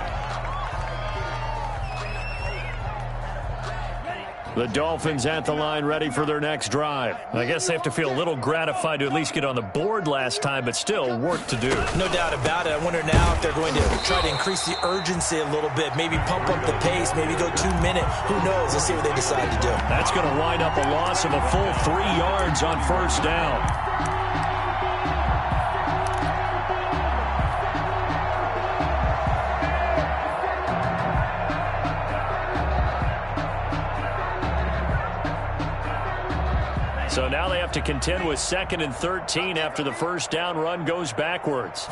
The Dolphins at the line, ready for their next drive. I guess they have to feel a little gratified to at least get on the board last time, but still work to do. No doubt about it. I wonder now if they're going to try to increase the urgency a little bit, maybe pump up the pace, maybe go 2-minute. Who knows? Let's see what they decide to do. That's going to wind up a loss of a full 3 yards on 1st down. So now they have to contend with 2nd and 13 after the 1st down run goes backwards.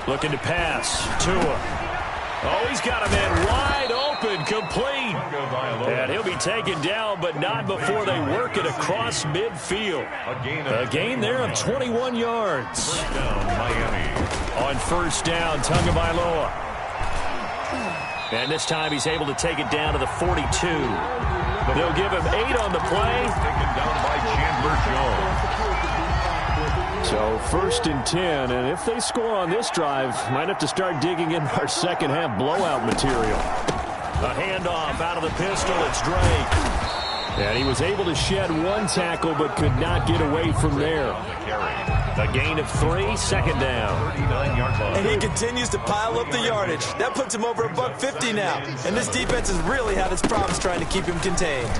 Looking to pass. Tua. Oh, he's got a man wide open, complete. And he'll be taken down, but not before they work it across midfield. A gain there of 21 yards. On 1st down, Tagovailoa. And this time he's able to take it down to the 42. They'll give him 8 on the play. Taken down by Chandler Jones. So 1st and 10, and if they score on this drive, might have to start digging in our second half blowout material. A handoff out of the pistol, it's Drake. And he was able to shed 1 tackle, but could not get away from there. A gain of 3, 2nd down. 39-yard line. And he continues to pile up the yardage. That puts him over $150 now. And this defense has really had its problems trying to keep him contained.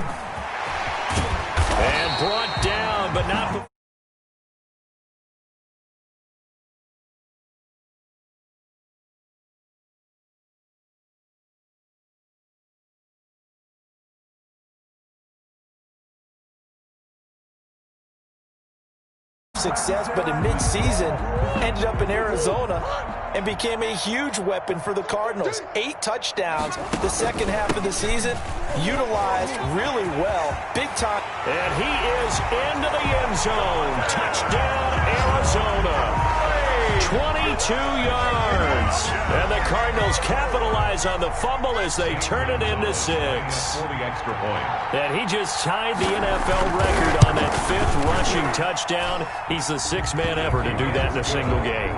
And brought down, but not... success, but in mid-season ended up in Arizona and became a huge weapon for the Cardinals. 8 touchdowns the second half of the season, utilized really well, big time. And he is into the end zone. Touchdown, Arizona. 22 yards. And the Cardinals capitalize on the fumble as they turn it into 6. For the extra point. And he just tied the NFL record on that 5th rushing touchdown. He's the 6th man ever to do that in a single game.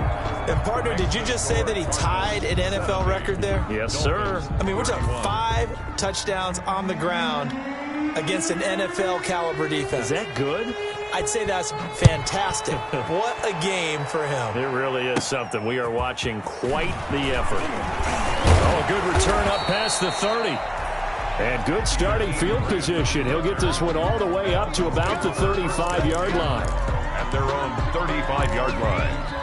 And, partner, did you just say that he tied an NFL record there? Yes, sir. I mean, we're talking 5 touchdowns on the ground against an NFL-caliber defense. Is that good? I'd say that's fantastic. What a game for him. It really is something. We are watching quite the effort. Oh, a good return up past the 30. And good starting field position. He'll get this one all the way up to about the 35-yard line. At their own 35-yard line.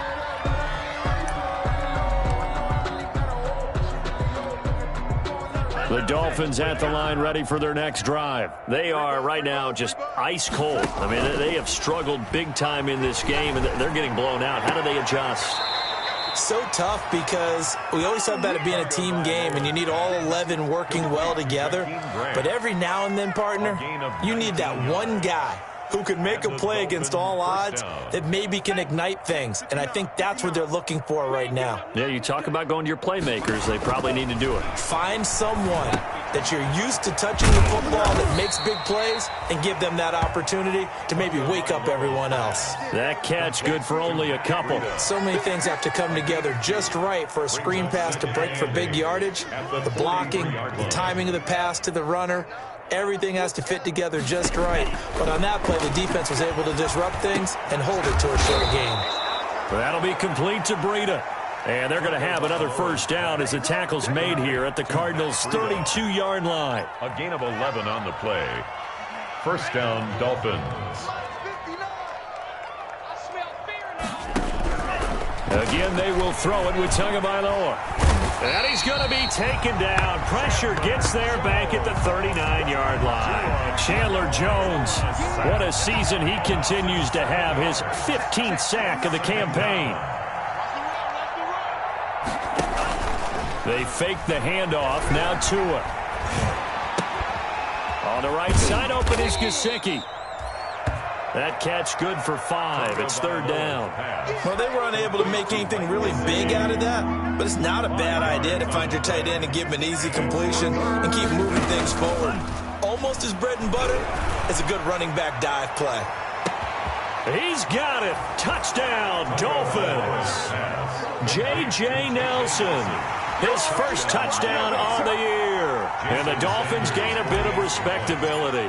The Dolphins at the line ready for their next drive. They are right now just ice cold. I mean, they have struggled big time in this game, and they're getting blown out. How do they adjust? So tough because we always talk about it being a team game, and you need all 11 working well together. But every now and then, partner, you need that one guy who can make a play against all odds that maybe can ignite things. And I think that's what they're looking for right now. Yeah, you talk about going to your playmakers. They probably need to do it. Find someone that you're used to touching the football that makes big plays and give them that opportunity to maybe wake up everyone else. That catch good for only a couple. So many things have to come together just right for a screen pass to break for big yardage. The blocking, the timing of the pass to the runner. Everything has to fit together just right. But on that play, the defense was able to disrupt things and hold it to a short gain. That'll be complete to Breida. And they're going to have another first down as the tackle's made here at the Cardinals' 32-yard line. A gain of 11 on the play. First down, Dolphins. Again, they will throw it with Tagovailoa. And he's going to be taken down. Pressure gets there back at the 39-yard line. Chandler Jones, what a season he continues to have. His 15th sack of the campaign. They fake the handoff. Now Tua. On the right side, open is Gesicki. That catch good for 5. It's third down. Well, they were unable to make anything really big out of that, but it's not a bad idea to find your tight end and give him an easy completion and keep moving things forward. Almost as bread and butter as a good running back dive play. He's got it. Touchdown, Dolphins. J.J. Nelson. His first touchdown on the year. And the Dolphins gain a bit of respectability.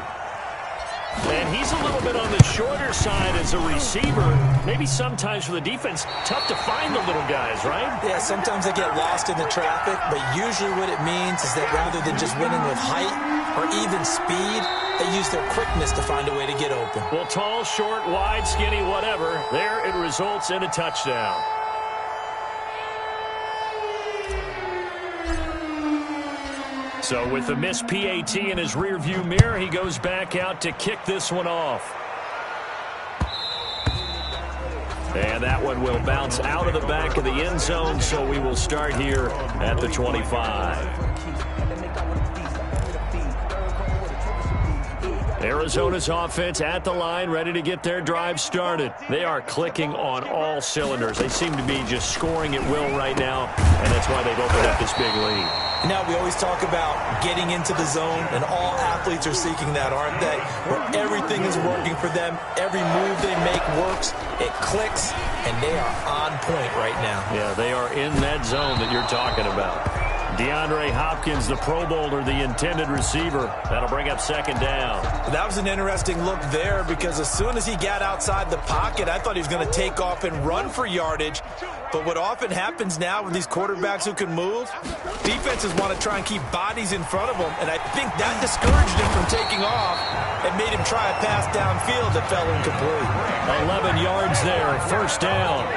And he's a little bit on the shorter side as a receiver. Maybe sometimes for the defense, tough to find the little guys, right? Yeah, sometimes they get lost in the traffic, but usually what it means is that rather than just winning with height or even speed, they use their quickness to find a way to get open. Well, tall, short, wide, skinny, whatever, there it results in a touchdown. So with the missed PAT in his rearview mirror, he goes back out to kick this one off. And that one will bounce out of the back of the end zone, so we will start here at the 25. Arizona's offense at the line, ready to get their drive started. They are clicking on all cylinders. They seem to be just scoring at will right now, and that's why they've opened up this big lead. Now, we always talk about getting into the zone, and all athletes are seeking that, aren't they? Where everything is working for them. Every move they make works. It clicks, and they are on point right now. Yeah, they are in that zone that you're talking about. DeAndre Hopkins, the Pro Bowler, the intended receiver. That'll bring up second down. That was an interesting look there because as soon as he got outside the pocket, I thought he was going to take off and run for yardage. But what often happens now with these quarterbacks who can move, defenses want to try and keep bodies in front of them, and I think that discouraged him from taking off and made him try a pass downfield that fell incomplete. 11 yards there, first down.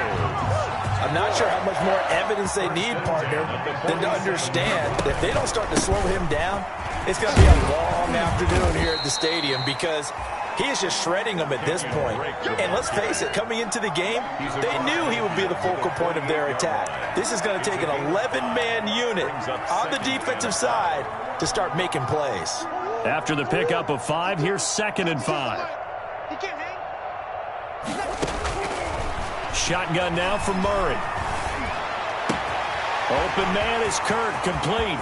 I'm not sure how much more evidence they need, partner, than to understand that if they don't start to slow him down, it's going to be a long afternoon here at the stadium because he is just shredding them at this point. And let's face it, coming into the game, they knew he would be the focal point of their attack. This is going to take an 11-man unit on the defensive side to start making plays. After the pickup of 5, here's 2nd and 5. Shotgun now from Murray. Open man is Kirk, complete.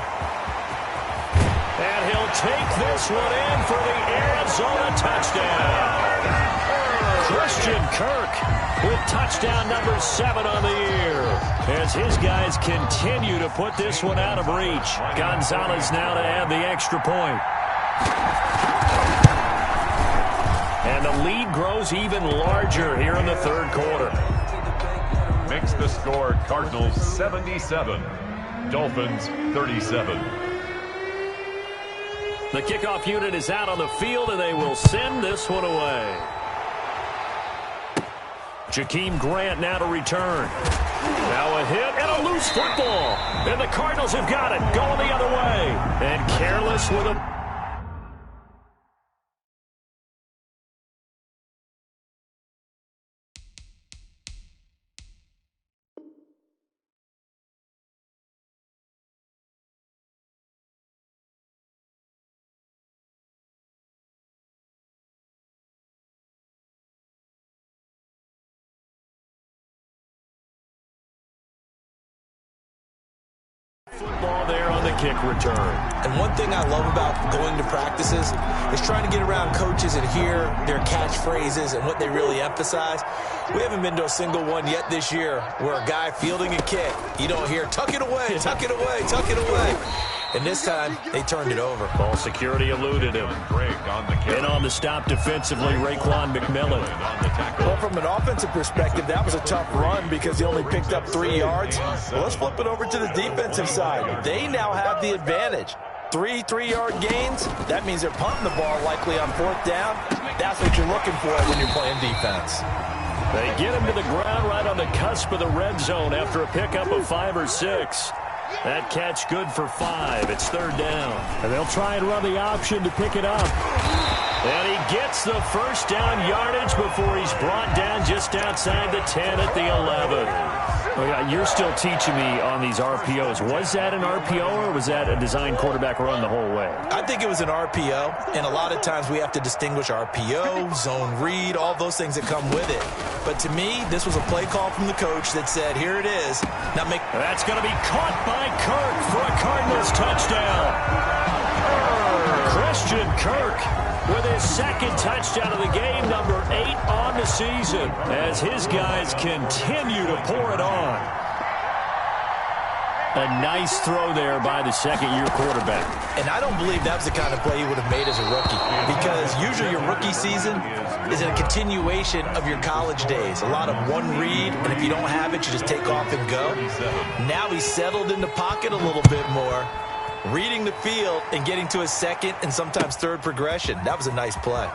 And he'll take this one in for the Arizona touchdown. Christian Kirk with touchdown number 7 on the year. As his guys continue to put this one out of reach. Gonzalez now to add the extra point. And the the lead grows even larger here in the third quarter. Makes the score Cardinals 77, Dolphins 37. The kickoff unit is out on the field, and they will send this one away. Jakeem Grant now to return. Now a hit and a loose football. And the Cardinals have got it, going the other way. And careless with a... football there on the kick return. And one thing I love about going to practices is trying to get around coaches and hear their catchphrases and what they really emphasize. We haven't been to a single one yet this year where a guy fielding a kick, you don't hear, tuck it away, tuck it away, tuck it away. And this time, they turned it over. Ball security eluded him. And on the stop defensively, Raekwon McMillan. Well, from an offensive perspective, that was a tough run because he only picked up 3 yards. Well, let's flip it over to the defensive side. They now have the advantage. 3 3-yard gains. That means they're punting the ball likely on 4th down. That's what you're looking for when you're playing defense. They get him to the ground right on the cusp of the red zone after a pickup of 5 or 6. That catch good for 5. It's 3rd down. And they'll try and run the option to pick it up. And he gets the first down yardage before he's brought down just outside the 10 at the 11. Oh, yeah, you're still teaching me on these RPOs. Was that an RPO or was that a design quarterback run the whole way? I think it was an RPO, and a lot of times we have to distinguish RPO, zone read, all those things that come with it. But to me, this was a play call from the coach that said, here it is. Now make. That's going to be caught by Kirk for a Cardinals touchdown. Christian Kirk with his 2nd touchdown of the game, number 8 on the season, as his guys continue to pour it on. A nice throw there by the 2nd-year quarterback. And I don't believe that was the kind of play he would have made as a rookie, because usually your rookie season is a continuation of your college days. A lot of one read, and if you don't have it, you just take off and go. Now he's settled in the pocket a little bit more, reading the field and getting to his 2nd and sometimes 3rd progression. That was a nice play.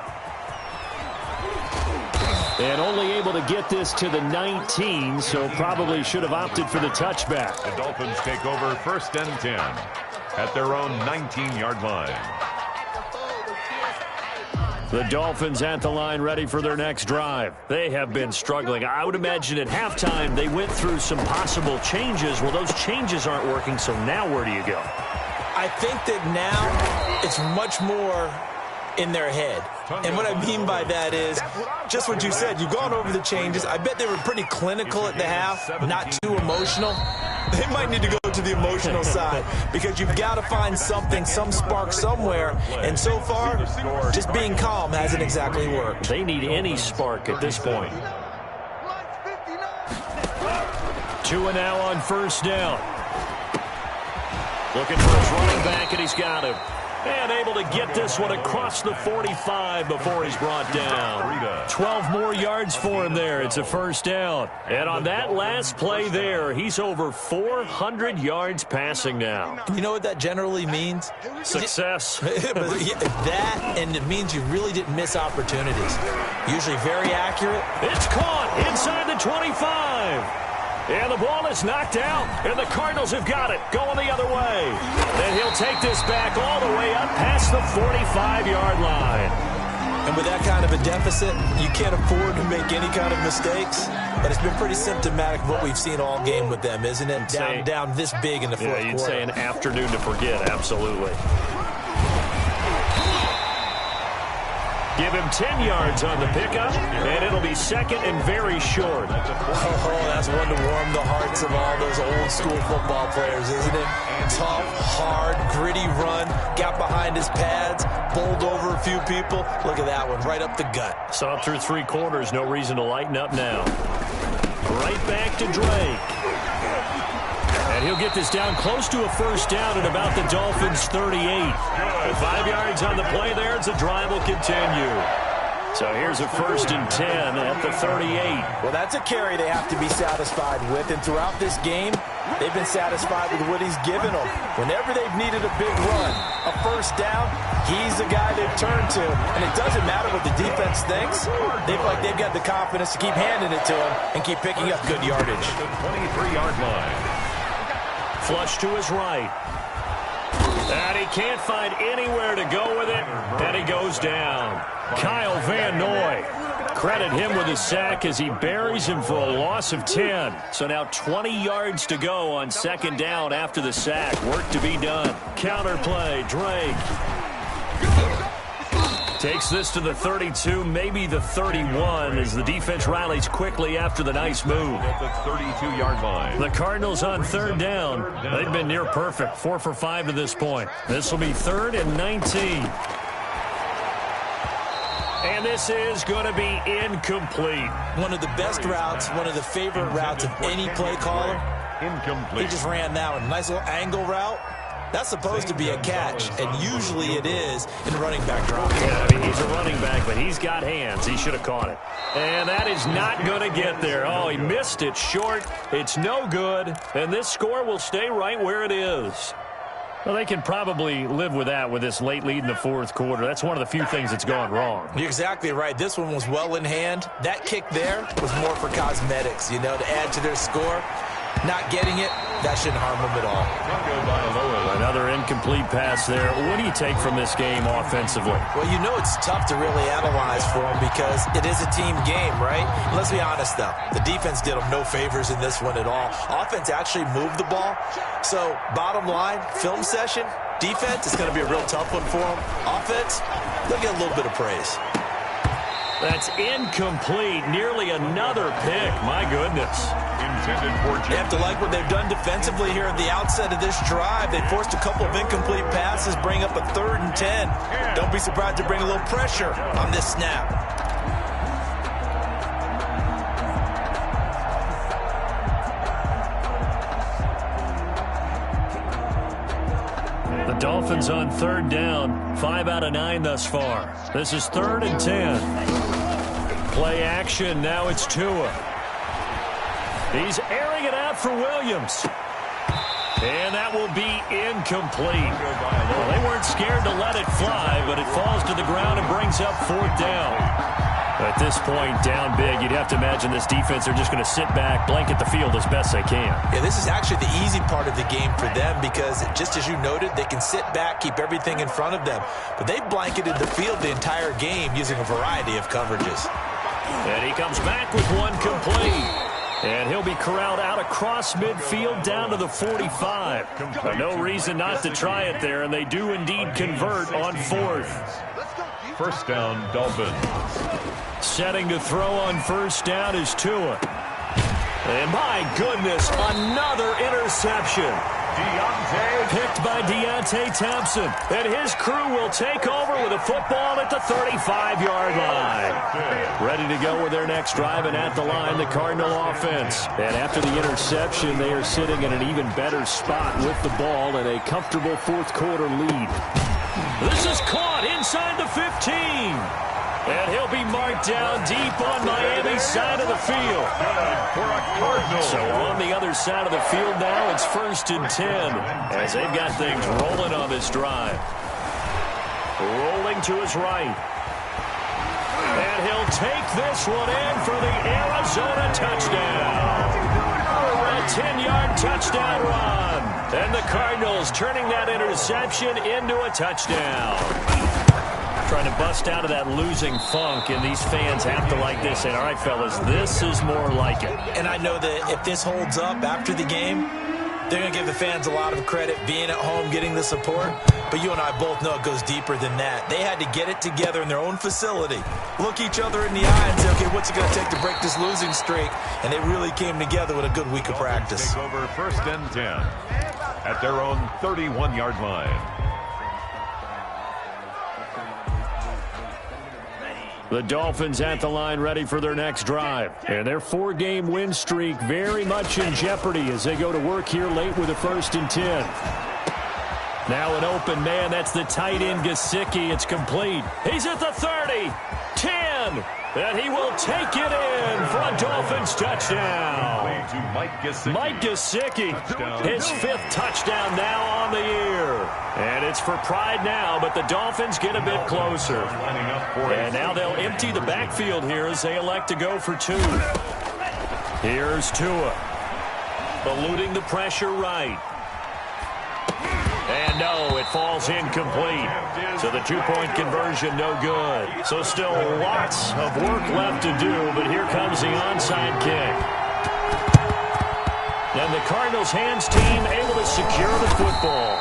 And only able to get this to the 19, so probably should have opted for the touchback. The Dolphins take over 1st and 10 at their own 19-yard line. The Dolphins at the line, ready for their next drive. They have been struggling. I would imagine at halftime they went through some possible changes. Well, those changes aren't working, so now where do you go? I think that now it's much more in their head. And what I mean by that is just what you said. You've gone over the changes. I bet they were pretty clinical at the half, not too emotional. They might need to go to the emotional side because you've got to find something, some spark somewhere. And so far, just being calm hasn't exactly worked. They need any spark at this point. 2 now on 1st down. Looking for his running back, and he's got him. And able to get this one across the 45 before he's brought down. 12 more yards for him there. It's a 1st down. And on that last play there, he's over 400 yards passing now. You know what that generally means? Success. That, and it means you really didn't miss opportunities. Usually very accurate. It's caught inside the 25. And the ball is knocked out, and the Cardinals have got it, going the other way. And he'll take this back all the way up past the 45-yard line. And with that kind of a deficit, you can't afford to make any kind of mistakes. But it's been pretty symptomatic of what we've seen all game with them, isn't it? Down this big in the fourth quarter. Yeah, you'd say an afternoon to forget, absolutely. Give him 10 yards on the pickup, and it'll be 2nd and very short. Oh, that's one to warm the hearts of all those old-school football players, isn't it? Tough, hard, gritty run, got behind his pads, bowled over a few people. Look at that one, right up the gut. Saw through 3 quarters, no reason to lighten up now. Right back to Drake. And he'll get this down close to a 1st down at about the Dolphins' 38. 5 yards on the play there as the drive will continue. So here's a 1st and 10 at the 38. Well, that's a carry they have to be satisfied with, and throughout this game, they've been satisfied with what he's given them. Whenever they've needed a big run, a 1st down, he's the guy they've turned to. And it doesn't matter what the defense thinks. They feel like they've got the confidence to keep handing it to him and keep picking up good yardage. At the 23-yard line. Flush to his right. And he can't find anywhere to go with it, and he goes down. Kyle Van Noy. Credit him with his sack as he buries him for a loss of 10. So now 20 yards to go on 2nd down after the sack. Work to be done. Counterplay, Drake. Takes this to the 32, maybe the 31, as the defense rallies quickly after the nice move. At the 32-yard line. The Cardinals on 3rd down. They've been near perfect, 4 for 5 to this point. This will be 3rd and 19. And this is going to be incomplete. One of the best routes, one of the favorite routes of any play caller. Incomplete. He just ran that one. Nice little angle route. That's supposed to be a catch, and usually it is in a running back drop. Yeah, I mean, he's a running back, but he's got hands. He should have caught it. And that is not going to get there. Oh, he missed it short. It's no good, and this score will stay right where it is. Well, they can probably live with that with this late lead in the 4th quarter. That's one of the few things that's gone wrong. You're exactly right. This one was well in hand. That kick there was more for cosmetics, you know, to add to their score. Not getting it, that shouldn't harm them at all. Another incomplete pass there. What do you take from this game offensively? Well, you know it's tough to really analyze for them because it is a team game, right? Let's be honest, though. The defense did them no favors in this one at all. Offense actually moved the ball. So, bottom line, film session, defense is going to be a real tough one for them. Offense, they'll get a little bit of praise. That's incomplete. Nearly another pick. My goodness. Intended for They have to like what they've done defensively here at the outset of this drive. They forced a couple of incomplete passes, bring up a 3rd and 10. Don't be surprised to bring a little pressure on this snap. The Dolphins on 3rd down. 5 out of 9 thus far. This is 3rd and 10. Play action. Now it's Tua. He's airing it out for Williams. And that will be incomplete. Well, they weren't scared to let it fly, but it falls to the ground and brings up 4th down. At this point, down big, you'd have to imagine this defense are just going to sit back, blanket the field as best they can. Yeah, this is actually the easy part of the game for them because, just as you noted, they can sit back, keep everything in front of them. But they blanketed the field the entire game using a variety of coverages. And he comes back with one complete. And he'll be corralled out across midfield down to the 45. No reason not to try it there, and they do indeed convert on 4th. 1st down, Dolphins. Setting to throw on 1st down is Tua. And my goodness, another interception. Picked by Deontay Thompson. And his crew will take over with a football at the 35-yard line. Ready to go with their next drive, and at the line, the Cardinal offense. And after the interception, they are sitting in an even better spot with the ball and a comfortable 4th quarter lead. This is caught inside the 15. And he'll be marked down deep on Miami's side of the field. So on the other side of the field now, it's 1st and 10 as they've got things rolling on this drive. Rolling to his right. And he'll take this one in for the Arizona touchdown. A 10-yard touchdown run. And the Cardinals turning that interception into a touchdown. Trying to bust out of that losing funk, and these fans have to like this. And all right, fellas, this is more like it. And I know that if this holds up after the game, they're going to give the fans a lot of credit being at home, getting the support. But you and I both know it goes deeper than that. They had to get it together in their own facility, look each other in the eye and say, okay, what's it going to take to break this losing streak? And they really came together with a good week of practice. Take over 1st and 10 at their own 31-yard line. The Dolphins at the line ready for their next drive. And their 4-game win streak very much in jeopardy as they go to work here late with a 1st and 10. Now an open man. That's the tight end, Gesicki. It's complete. He's at the 30, 10, And he will take it in for a Dolphins touchdown. To Mike Gesicki, his 5th touchdown now on the year. And it's for pride now, but the Dolphins get a bit closer. And now they'll empty the backfield here as they elect to go for 2. Here's Tua, eluding the pressure right. And no, it falls incomplete. So the 2-point conversion no good. So still lots of work left to do, but here comes the onside kick. And the Cardinals' hands team able to secure the football.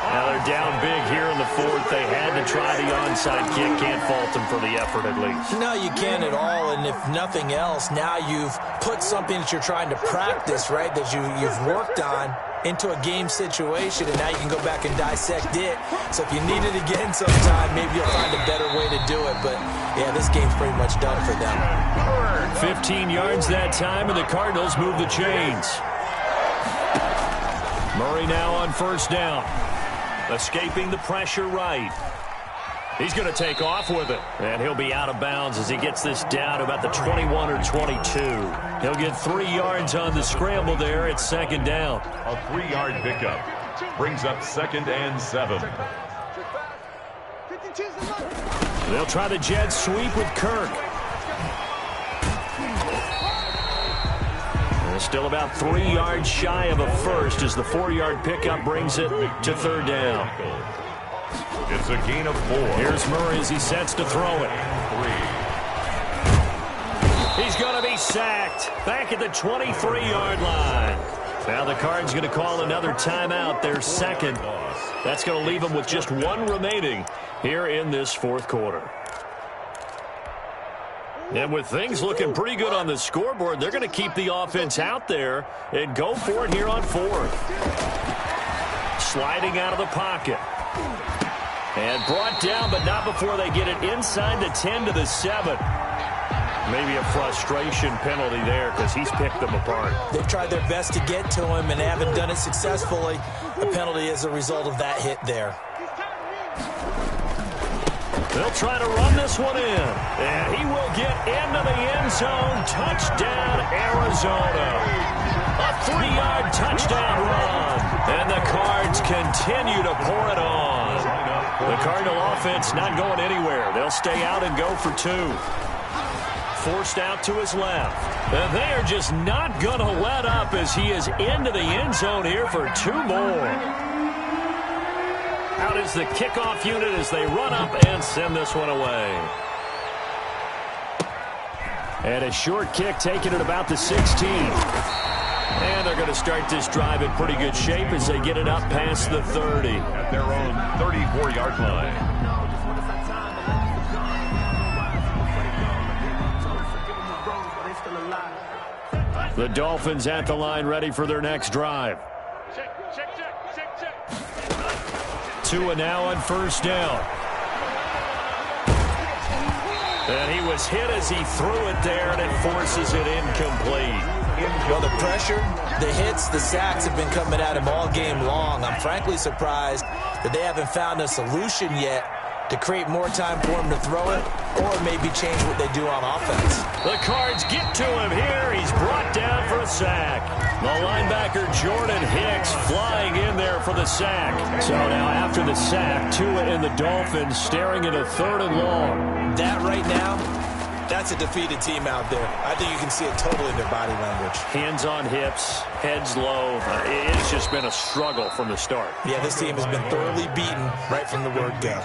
Now they're down big here in the 4th. They had to try the onside kick. Can't fault them for the effort at least. No, you can't at all. And if nothing else, now you've put something that you're trying to practice, right, that you've worked on into a game situation, and now you can go back and dissect it. So if you need it again sometime, maybe you'll find a better way to do it. But, yeah, this game's pretty much done for them. 15 yards that time, and the Cardinals move the chains. Murray now on 1st down. Escaping the pressure right. He's going to take off with it. And he'll be out of bounds as he gets this down to about the 21 or 22. He'll get 3 yards on the scramble there. It's 2nd down. A 3-yard pickup brings up 2nd and 7. They'll try the jet sweep with Kirk. They're still about 3 yards shy of a first as the 4-yard pickup brings it to 3rd down. It's a gain of 4. Here's Murray as he sets to throw it. 3. He's going to be sacked back at the 23-yard line. Now the Cards going to call another timeout, their 2nd. That's going to leave them with just 1 remaining here in this 4th quarter. And with things looking pretty good on the scoreboard, they're going to keep the offense out there and go for it here on 4th. Sliding out of the pocket. And brought down, but not before they get it inside the 10 to the 7. Maybe a frustration penalty there because he's picked them apart. They've tried their best to get to him and haven't done it successfully. A penalty as a result of that hit there. They'll try to run this one in. And he will get into the end zone. Touchdown, Arizona. A 3-yard touchdown run. And the Cards continue to pour it on. The Cardinal offense not going anywhere. They'll stay out and go for 2. Forced out to his left. And they are just not going to let up as he is into the end zone here for 2 more. Out is the kickoff unit as they run up and send this one away. And a short kick taken at about the 16. And they're going to start this drive in pretty good shape as they get it up past the 30. At their own 34-yard line. The Dolphins at the line ready for their next drive. Tua now on 1st down. And he was hit as he threw it there, and it forces it incomplete. Well, the pressure, the hits, the sacks have been coming at him all game long. I'm frankly surprised that they haven't found a solution yet to create more time for him to throw it or maybe change what they do on offense. The Cards get to him here. He's brought down for a sack. The linebacker Jordan Hicks flying in there for the sack. So now after the sack, Tua and the Dolphins staring at a 3rd and long. That right now, that's a defeated team out there. I think you can see it totally in their body language. Hands on hips, heads low. It's just been a struggle from the start. Yeah, this team has been thoroughly beaten right from the word go.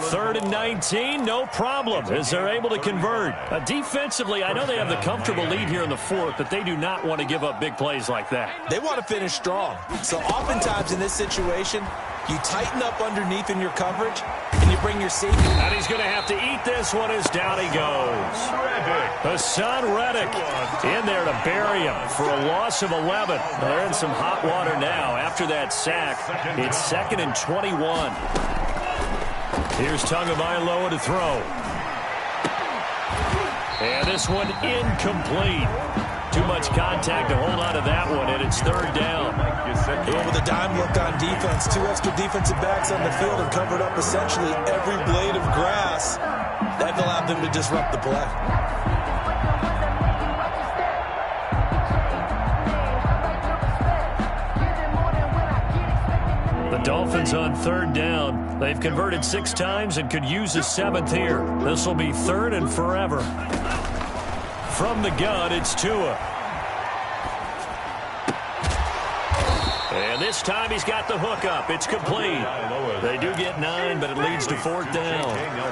3rd and 19, no problem, as they're able to convert. Defensively, I know they have the comfortable lead here in the 4th, but they do not want to give up big plays like that. They want to finish strong. So oftentimes in this situation, you tighten up underneath in your coverage, and you bring your safety. And he's going to have to eat this one as down he goes. Hassan Reddick in there to bury him for a loss of 11. They're in some hot water now after that sack. It's 2nd and 21. Here's Tagovailoa to throw. And this one incomplete. Too much contact to hold on to that one, and it's 3rd down. And with a dime look on defense, 2 extra defensive backs on the field and covered up essentially every blade of grass. That then they'll have them to disrupt the play. The Dolphins on third down. They've converted 6 times and could use a 7th here. This will be 3rd and forever. From the gun, it's Tua. And this time he's got the hook up. It's complete. They do get 9, but it leads to 4th down.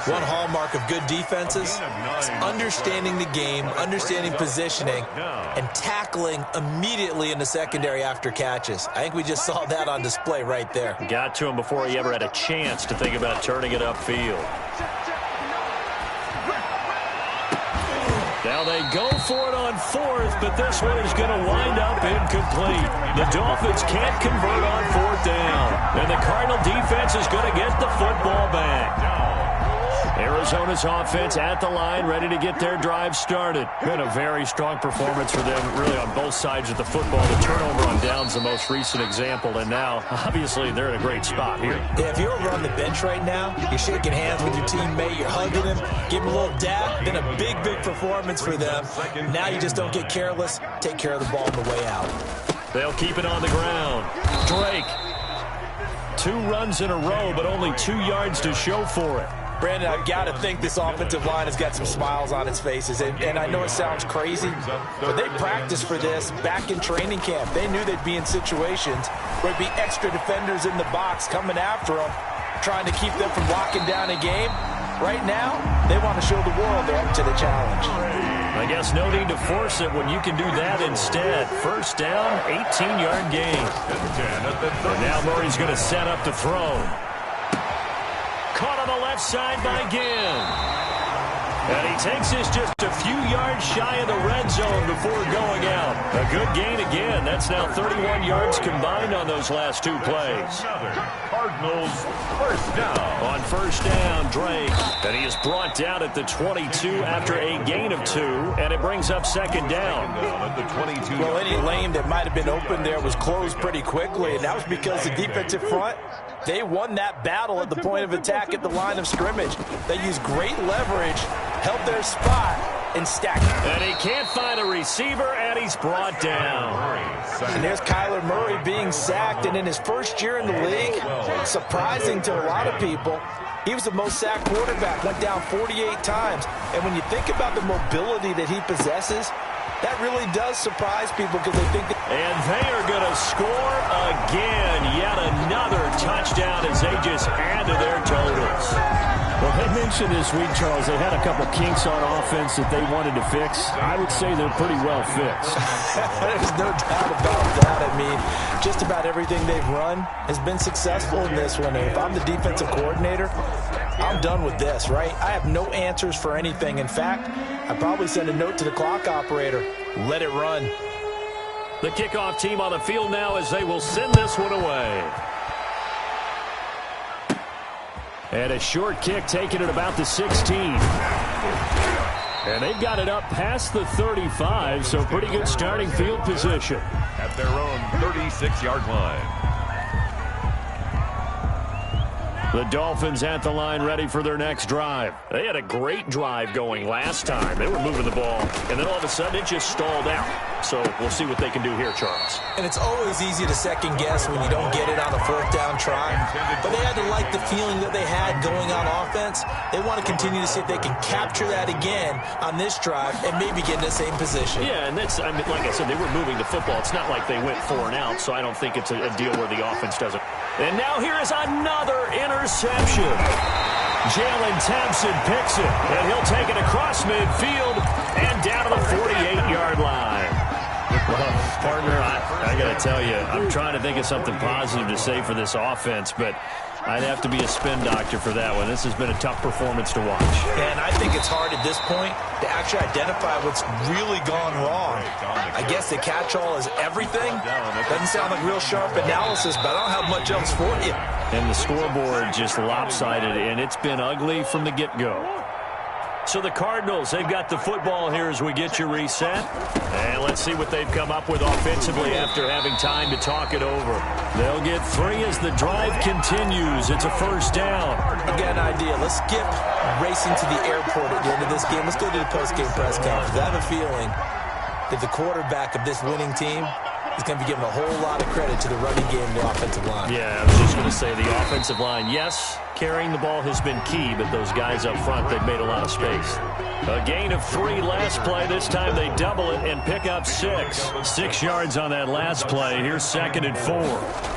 One hallmark of good defenses is understanding the game, understanding positioning, and tackling immediately in the secondary after catches. I think we just saw that on display right there. Got to him before he ever had a chance to think about turning it upfield. Now they go for it on 4th, but this one is going to wind up incomplete. The Dolphins can't convert on 4th down, and the Cardinal defense is going to get the football back. Arizona's offense at the line, ready to get their drive started. Been a very strong performance for them, really on both sides of the football. The turnover on downs, the most recent example, and now, obviously, they're in a great spot here. Yeah, if you're over on the bench right now, you're shaking hands with your teammate, you're hugging him, give him a little dab. Been a big, big performance for them. Now you just don't get careless. Take care of the ball on the way out. They'll keep it on the ground. Drake. 2 runs in a row, but only 2 yards to show for it. Brandon, I've got to think this offensive line has got some smiles on its faces. And I know it sounds crazy, but they practiced for this back in training camp. They knew they'd be in situations where there'd be extra defenders in the box coming after them, trying to keep them from locking down a game. Right now, they want to show the world they're up to the challenge. I guess no need to force it when you can do that instead. 1st down, 18-yard gain. And now Murray's going to set up the throw. Caught on the left side by Ginn. And he takes this just a few yards shy of the red zone before going out. A good gain again. That's now 31 yards combined on those last 2 plays. Cardinals 1st down. On 1st down, Drake. And he is brought down at the 22 after a gain of 2. And it brings up 2nd down. At the 22. Well, any lane that might have been open there was closed pretty quickly. And that was because the defensive front, they won that battle at the point of attack at the line of scrimmage. They used great leverage, held their spot, and stacked. And he can't find a receiver, and he's brought down. And there's Kyler Murray being sacked, and in his first year in the league, surprising to a lot of people, he was the most sacked quarterback, went down 48 times. And when you think about the mobility that he possesses, that really does surprise people because they think that. And they are going to score again. Yet another touchdown as they just add to their totals. Well, they mentioned this week, Charles, they had a couple kinks on offense that they wanted to fix. I would say they're pretty well fixed. There's no doubt about that. I mean, just about everything they've run has been successful in this one. And if I'm the defensive coordinator, I'm done with this, right? I have no answers for anything. In fact, I'd probably send a note to the clock operator. Let it run. The kickoff team on the field now as they will send this one away. And a short kick taken at about the 16. And they've got it up past the 35, so pretty good starting field position. At their own 36-yard line. The Dolphins at the line ready for their next drive. They had a great drive going last time. They were moving the ball, and then all of a sudden it just stalled out. So we'll see what they can do here, Charles. And it's always easy to second guess when you don't get it on a 4th down try. But they had to like the feeling that they had going on offense. They want to continue to see if they can capture that again on this drive and maybe get in the same position. Yeah, and that's, I mean, like I said, they were moving the football. It's not like they went 4 and out, so I don't think it's a deal where the offense doesn't. And now here is another interception. Jalen Thompson picks it, and he'll take it across midfield and down to the 48-yard line. Well, partner, I got to tell you, I'm trying to think of something positive to say for this offense, but I'd have to be a spin doctor for that one. This has been a tough performance to watch. And I think it's hard at this point to actually identify what's really gone wrong. I guess the catch-all is everything. Doesn't sound like real sharp analysis, but I don't have much else for you. And the scoreboard just lopsided, and it's been ugly from the get-go. So the Cardinals, they've got the football here as we get you reset. And let's see what they've come up with offensively after having time to talk it over. They'll get 3 as the drive continues. It's a first down. I've got an idea. Let's skip racing to the airport at the end of this game. Let's go to the post-game press conference. I have a feeling that the quarterback of this winning team is going to be given a whole lot of credit to the running game and the offensive line. Yeah, I was just going to say the offensive line, yes, carrying the ball has been key, but those guys up front, they've made a lot of space. A gain of 3 last play. This time they double it and pick up 6. 6 yards on that last play. Here's 2nd and 4.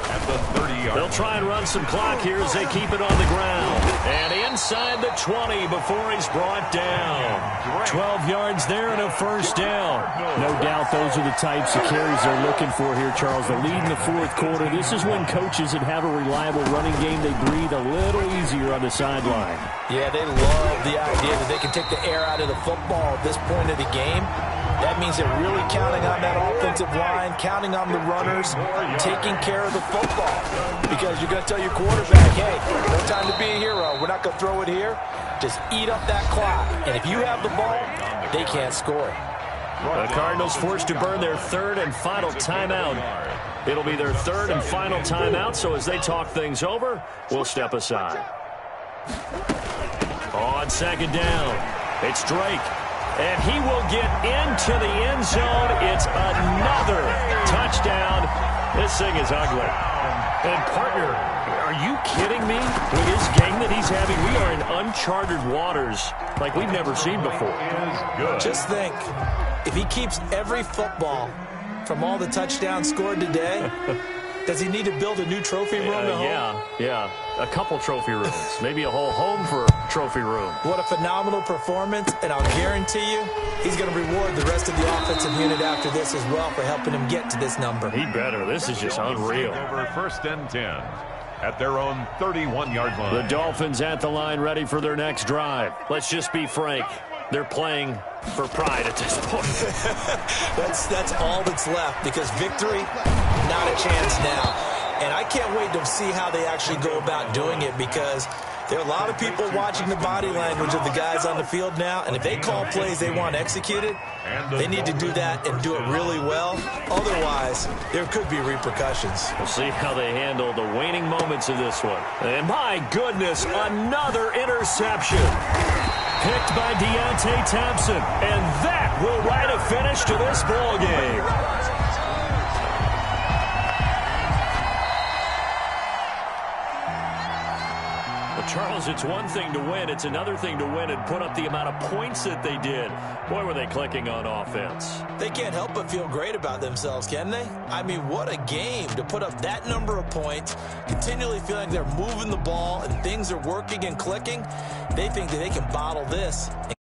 At the 30-yard. They'll try and run some clock here as they keep it on the ground. And inside the 20 before he's brought down. 12 yards there and a first down. No doubt those are the types of carries they're looking for here, Charles. The lead in the 4th quarter. This is when coaches that have a reliable running game, they breathe a little easier on the sideline. Yeah, they love the idea that they can take the air out of the football at this point of the game. That means they're really counting on that offensive line, counting on the runners, taking care of the football. Because you're going to tell your quarterback, hey, no time to be a hero. We're not going to throw it here. Just eat up that clock. And if you have the ball, they can't score. The Cardinals forced to burn their 3rd and final timeout. It'll be their 3rd and final timeout, so as they talk things over, we'll step aside. On 2nd down, it's Drake. And he will get into the end zone. It's another touchdown. This thing is ugly. And, partner, are you kidding me? With his game that he's having, we are in uncharted waters like we've never seen before. Just think, if he keeps every football from all the touchdowns scored today, does he need to build a new trophy room at home? Yeah. A couple trophy rooms. Maybe a whole home for trophy room. What a phenomenal performance, and I'll guarantee you he's going to reward the rest of the offensive unit after this as well for helping him get to this number. He better. This is just unreal. Over 1st and 10 at their own 31-yard line. The Dolphins at the line ready for their next drive. Let's just be frank. They're playing for pride at this point. That's all that's left, because victory, not a chance now. And I can't wait to see how they actually go about doing it, because there are a lot of people watching the body language of the guys on the field now, and if they call plays they want executed, they need to do that and do it really well. Otherwise, there could be repercussions. We'll see how they handle the waning moments of this one. And my goodness, another interception. Picked by Deontay Thompson, and that will write a finish to this ball game. Charles, it's one thing to win. It's another thing to win and put up the amount of points that they did. Boy, were they clicking on offense. They can't help but feel great about themselves, can they? I mean, what a game to put up that number of points, continually feeling they're moving the ball and things are working and clicking. They think that they can bottle this and